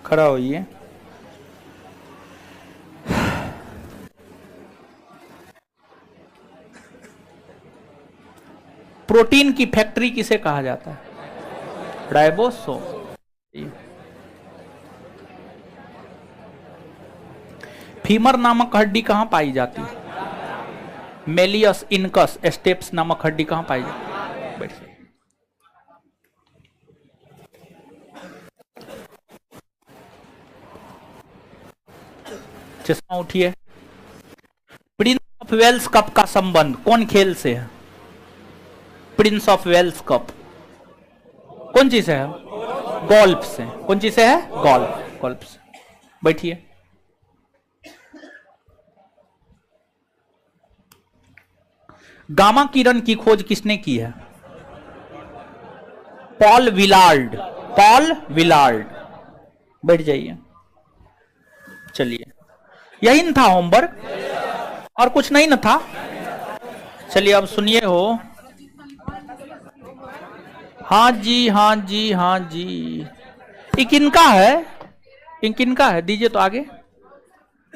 खड़ा होइए। प्रोटीन की फैक्ट्री किसे कहा जाता है? राइबोसोम। फीमर नामक हड्डी कहां पाई जाती है? मेलियस इनकस स्टेप्स नामक हड्डी कहां पाई जाती है? बैठिए। चश्मा उठिए। प्रिंस ऑफ वेल्स कप का संबंध कौन खेल से है? प्रिंस ऑफ वेल्स कप कौन चीज से है? गोल्फ से। कौन चीज से है? गोल्फ। गोल्फ से। बैठिए। गामा किरण की खोज किसने की है? Paul Willard. Paul Willard. बैठ जाइए। चलिए, यही न था होमवर्क, और कुछ नहीं न था? चलिए अब सुनिए हो। हाँ जी, हाँ जी, हाँ जी। ये किनका है? ये किनका है? दीजिए तो आगे।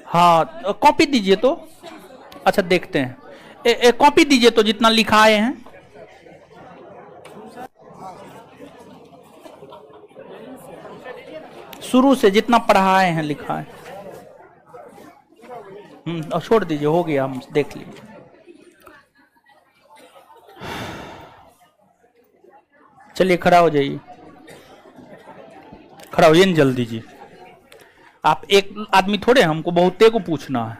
हाँ, कॉपी दीजिए तो। अच्छा देखते हैं, कॉपी दीजिए तो जितना लिखाए हैं। शुरू से जितना पढ़ाए हैं लिखाए। और छोड़ दीजिए, हो गया, हम देख लीजिए। चलिए खड़ा हो जाइए। खड़ा होइए न जल्दी जी। आप एक आदमी थोड़े, हमको बहुते को पूछना है।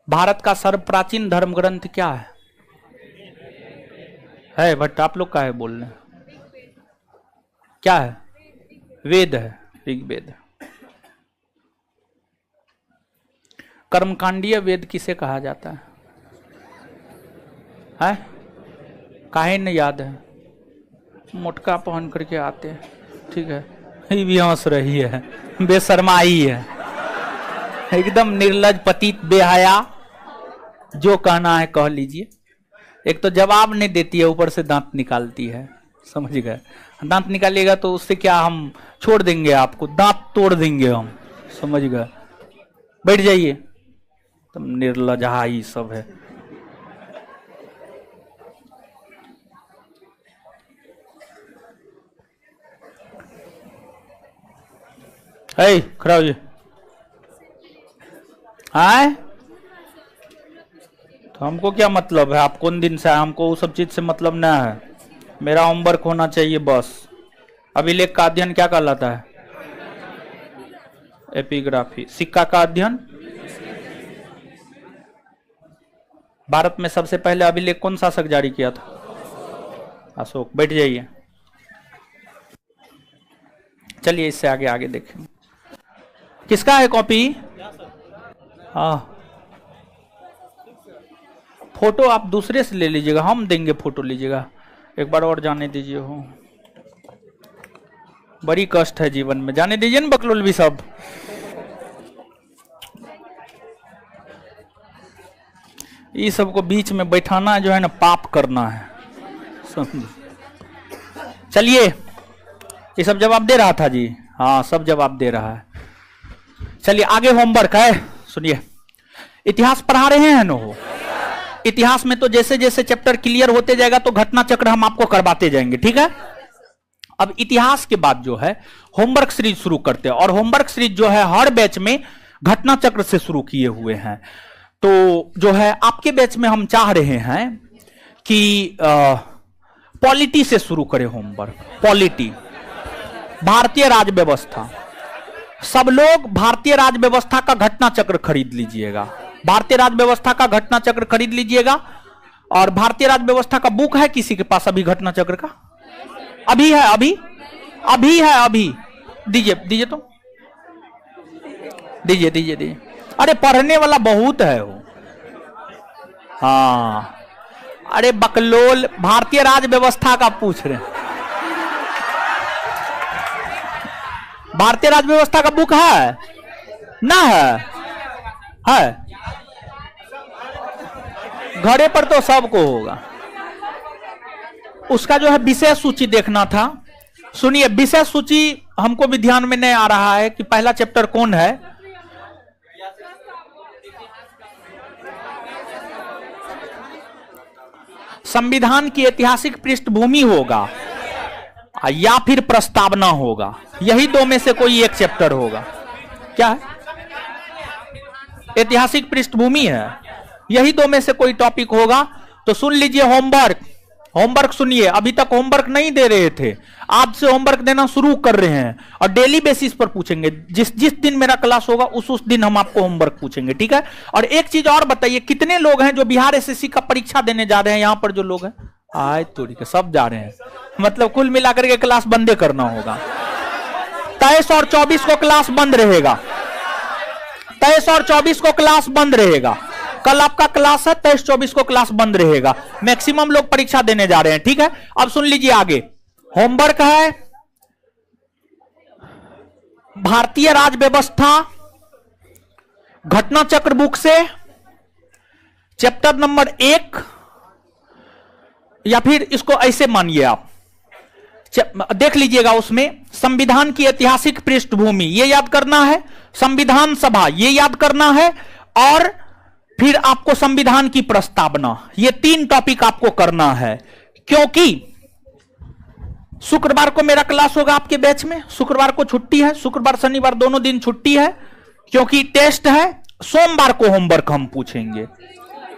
भारत का सर्व प्राचीन धर्म ग्रंथ क्या है? बट आप लोग का है बोल रहे हैं? क्या है? वेद है, ऋग्वेद। कर्मकांडीय वेद किसे कहा जाता है? है? काहे न याद है? मोटका पहन करके आते हैं। ठीक है, ये भी हंस रही है, बेशर्माई है, एकदम निर्लज पतित बेहया। जो कहना है कह लीजिए। एक तो जवाब नहीं देती है, ऊपर से दांत निकालती है। समझ गए? दांत निकालिएगा तो उससे क्या हम छोड़ देंगे आपको, दांत तोड़ देंगे हम। समझ गए? बैठ जाइए। तुम निर्लजा ही सब है। ऐ खड़ा होइए। आए तो हमको क्या मतलब है, आप कौन दिन से आए, हमको वो सब चीज से मतलब ना है, मेरा होमवर्क होना चाहिए बस। अभिलेख का अध्ययन क्या कहलाता है? एपिग्राफी। सिक्का का अध्ययन? भारत में सबसे पहले अभिलेख कौन शासक जारी किया था? अशोक। बैठ जाइए। चलिए इससे आगे आगे देखें। किसका है कॉपी? हाँ, फोटो आप दूसरे से ले लीजिएगा, हम देंगे, फोटो लीजिएगा। एक बार और जाने दीजिए। हो बड़ी कष्ट है जीवन में, जाने दीजिए ना बकलोल भी सब। ये सबको बीच में बैठाना जो है ना, पाप करना है, समझ। चलिए, ये सब जवाब दे रहा था जी? हाँ, सब जवाब दे रहा है। चलिए आगे होमवर्क है, सुनिए। इतिहास पढ़ा रहे हैं ना हो? इतिहास में तो जैसे जैसे चैप्टर क्लियर होते जाएगा तो घटना चक्र हम आपको करवाते जाएंगे, ठीक है? अब इतिहास के बाद जो है होमवर्क सीरीज शुरू करते हैं, और होमवर्क सीरीज जो है हर बैच में घटना चक्र से शुरू किए हुए हैं। तो जो है आपके बैच में हम चाह रहे हैं कि पॉलिटी से शुरू करें होमवर्क। पॉलिटी, भारतीय राज व्यवस्था। सब लोग भारतीय राज व्यवस्था का घटना चक्र खरीद लीजिएगा। भारतीय राज व्यवस्था का घटना चक्र खरीद लीजिएगा। और भारतीय राज व्यवस्था का बुक है किसी के पास अभी घटना चक्र का? अभी है? अभी है? अभी दीजिए तो, दीजिए। अरे पढ़ने वाला बहुत है वो। हाँ, अरे बकलोल भारतीय राज व्यवस्था का पूछ रहे हैं। भारतीय राज व्यवस्था का बुक है ना? है घरे पर तो सबको होगा। उसका जो है विषय सूची देखना था। सुनिए, विषय सूची हमको भी ध्यान में नहीं आ रहा है कि पहला चैप्टर कौन है। संविधान की ऐतिहासिक पृष्ठभूमि होगा या फिर प्रस्तावना होगा, यही दो में से कोई एक चैप्टर होगा। क्या है? ऐतिहासिक पृष्ठभूमि है, यही दो में से कोई टॉपिक होगा। तो सुन लीजिए होमवर्क सुनिए। अभी तक होमवर्क नहीं दे रहे थे, आज से होमवर्क देना शुरू कर रहे हैं, और डेली बेसिस पर पूछेंगे। जिस दिन मेरा क्लास होगा उस दिन हम आपको होमवर्क पूछेंगे, ठीक है? और एक चीज और बताइए, कितने लोग हैं जो बिहार एसएससी का परीक्षा देने जा रहे हैं? यहां पर जो लोग हैं, आए तोड़ी के सब जा रहे हैं, मतलब कुल मिलाकर के क्लास बंदे करना होगा। 23 और 24 को क्लास बंद रहेगा। 23 और 24 को क्लास बंद रहेगा। कल आपका क्लास है, 23-24 को क्लास बंद रहेगा। मैक्सिमम लोग परीक्षा देने जा रहे हैं, ठीक है? अब सुन लीजिए आगे। होमवर्क है भारतीय राज व्यवस्था घटना चक्र बुक से चैप्टर नंबर 1, या फिर इसको ऐसे मानिए आप, देख लीजिएगा। उसमें संविधान की ऐतिहासिक पृष्ठभूमि ये याद करना है, संविधान सभा ये याद करना है, और फिर आपको संविधान की प्रस्तावना, ये 3 टॉपिक आपको करना है। क्योंकि शुक्रवार को मेरा क्लास होगा आपके बैच में, शुक्रवार को छुट्टी है, शुक्रवार शनिवार दोनों दिन छुट्टी है क्योंकि टेस्ट है। सोमवार को होमवर्क हम पूछेंगे।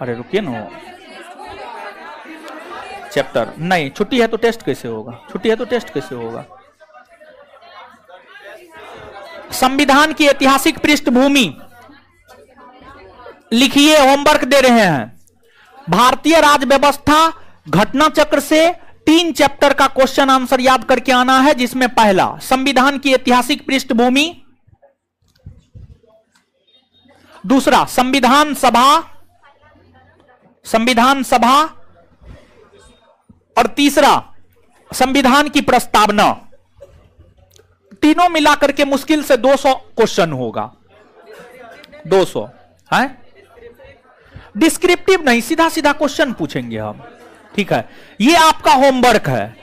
अरे रुकिए ना, चैप्टर नहीं, छुट्टी है तो टेस्ट कैसे होगा? छुट्टी है तो टेस्ट कैसे होगा? संविधान की ऐतिहासिक पृष्ठभूमि लिखिए, होमवर्क दे रहे हैं। भारतीय राज व्यवस्था घटना चक्र से 3 चैप्टर का क्वेश्चन आंसर याद करके आना है, जिसमें पहला संविधान की ऐतिहासिक पृष्ठभूमि, दूसरा संविधान सभा, और तीसरा संविधान की प्रस्तावना। तीनों मिलाकर के मुश्किल से 200 क्वेश्चन होगा। 200 है, डिस्क्रिप्टिव नहीं, सीधा सीधा क्वेश्चन पूछेंगे हम, ठीक है? ये आपका होमवर्क है।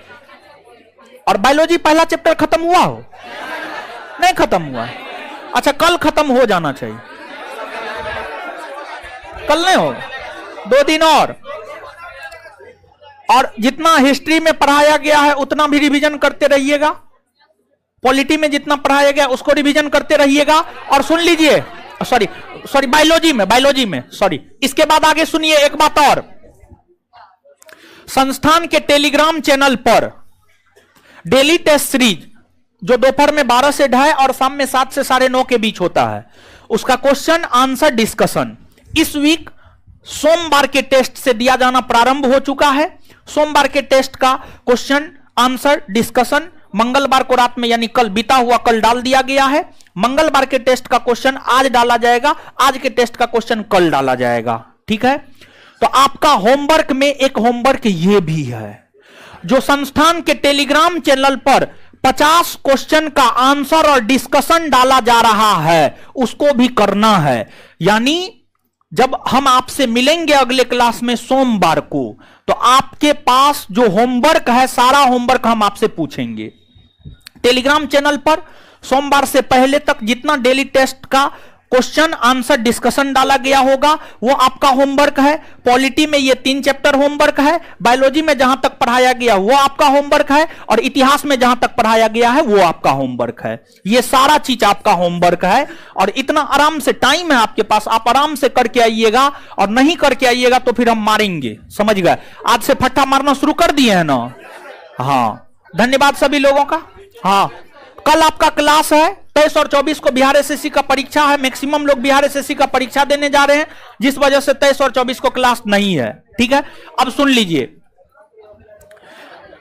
और बायोलॉजी पहला चैप्टर खत्म हुआ हो? नहीं खत्म हुआ? अच्छा, कल खत्म हो जाना चाहिए। कल नहीं होगा, 2 दिन और जितना हिस्ट्री में पढ़ाया गया है उतना भी रिवीजन करते रहिएगा। पॉलिटी में जितना पढ़ाया गया उसको रिवीजन करते रहिएगा। और सुन लीजिए, सॉरी बायोलॉजी में सॉरी, इसके बाद आगे सुनिए एक बात और, संस्थान के टेलीग्राम चैनल पर डेली टेस्ट सीरीज जो दोपहर में 12 से 2:30 और शाम में 7 से 9:30 के बीच होता है, उसका क्वेश्चन आंसर डिस्कशन इस वीक सोमवार के टेस्ट से दिया जाना प्रारंभ हो चुका है। सोमवार के टेस्ट का क्वेश्चन आंसर डिस्कशन मंगलवार को रात में यानी कल बीता हुआ कल डाल दिया गया है। मंगलवार के टेस्ट का क्वेश्चन आज डाला जाएगा, आज के टेस्ट का क्वेश्चन कल डाला जाएगा। ठीक है, तो आपका होमवर्क में एक होमवर्क ये भी है, जो संस्थान के टेलीग्राम चैनल पर 50 क्वेश्चन का आंसर और डिस्कशन डाला जा रहा है, उसको भी करना है। यानी जब हम आपसे मिलेंगे अगले क्लास में सोमवार को, तो आपके पास जो होमवर्क है सारा होमवर्क हम आपसे पूछेंगे। टेलीग्राम चैनल पर सोमवार से पहले तक जितना डेली टेस्ट का क्वेश्चन आंसर डिस्कशन डाला गया होगा वो आपका होमवर्क है। पॉलिटी में ये 3 चैप्टर होमवर्क है, बायोलॉजी में जहां तक पढ़ाया गया वो आपका होमवर्क है, और इतिहास में जहां तक पढ़ाया गया है वो आपका होमवर्क है। ये सारा चीज आपका होमवर्क है, और इतना आराम से टाइम है आपके पास, आप आराम से करके आइएगा। और नहीं करके आइएगा तो फिर हम मारेंगे, समझ गए? आज से फट्टा मारना शुरू कर दिए हैं ना? हाँ, धन्यवाद सभी लोगों का। हाँ, कल आपका क्लास है 23 और 24 को बिहार एसएससी का परीक्षा है। मैक्सिमम लोग बिहार एसएससी का परीक्षा देने जा रहे हैं, जिस वजह से 23 और 24 को क्लास नहीं है। ठीक है, अब सुन लीजिए,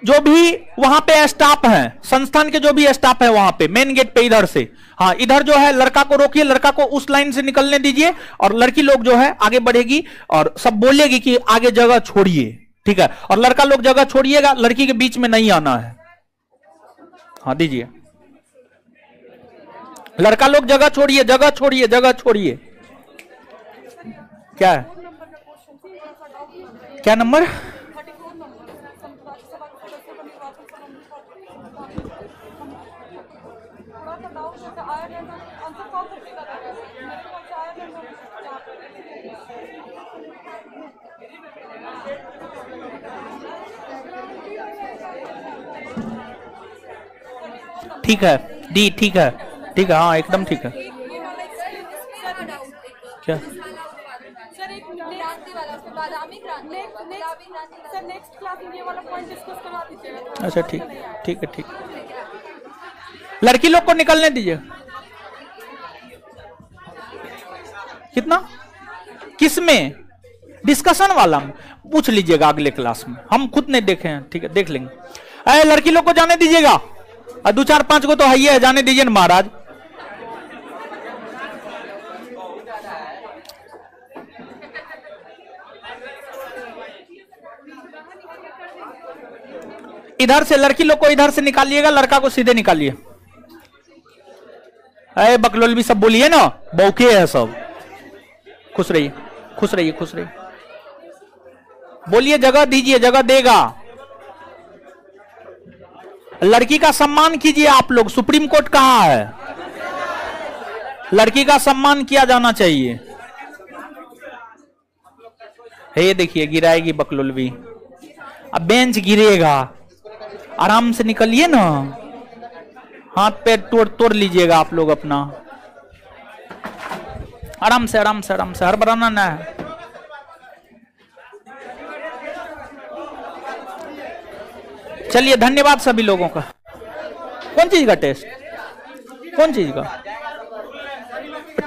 जो भी वहां पे स्टाफ है, संस्थान के जो भी स्टाफ है वहां पे मेन गेट पे इधर से, हाँ इधर जो है लड़का को रोकिए, लड़का को उस लाइन से निकलने दीजिए, और लड़की लोग जो है आगे बढ़ेगी और सब बोलेगी कि आगे जगह छोड़िए। ठीक है, और लड़का लोग जगह छोड़िएगा, लड़की के बीच में नहीं आना है। हाँ दीजिए, लड़का लोग जगह छोड़िए, जगह छोड़िए, जगह छोड़िए। क्या है, क्या नंबर? ठीक है डी, ठीक है, ठीक है, हाँ एकदम ठीक है। क्या अच्छा, ठीक ठीक है, ठीक। लड़की लोग को निकलने दीजिए। कितना, किसमें? डिस्कशन वाला में पूछ लीजिएगा अगले क्लास में, हम खुद नहीं देखे हैं। ठीक है, देख लेंगे। अरे लड़की लोग को जाने दीजिएगा, और 2 4 5 को तो है, जाने दीजिए ना महाराज। इधर से लड़की लोग को इधर से निकालिएगा, लड़का को सीधे निकालिए। अरे बकलोल भी सब बोलिए ना, बौके है सब। खुश रहिए, खुश रहिए, खुश रहिए। बोलिए, जगह दीजिए, जगह देगा। लड़की का सम्मान कीजिए आप लोग, सुप्रीम कोर्ट कहा है लड़की का सम्मान किया जाना चाहिए। ये देखिए गिराएगी बकलोलवी, अब बेंच गिरेगा, आराम से निकलिए ना, हाथ पैर तोड़ लीजिएगा आप लोग अपना, आराम से, आराम से, आराम से, हड़बड़ाना ना है। चलिए, धन्यवाद सभी लोगों का। कौन चीज का टेस्ट, कौन चीज का?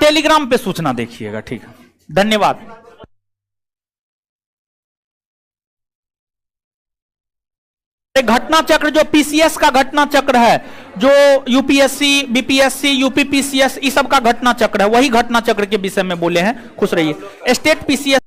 टेलीग्राम पे सूचना देखिएगा। ठीक है, धन्यवाद। घटना चक्र जो पीसीएस का घटना चक्र है, जो यूपीएससी, बीपीएससी, यूपीपीसीएस, इस सब का घटना चक्र है, वही घटना चक्र के विषय में बोले हैं। खुश रहिए। State PCS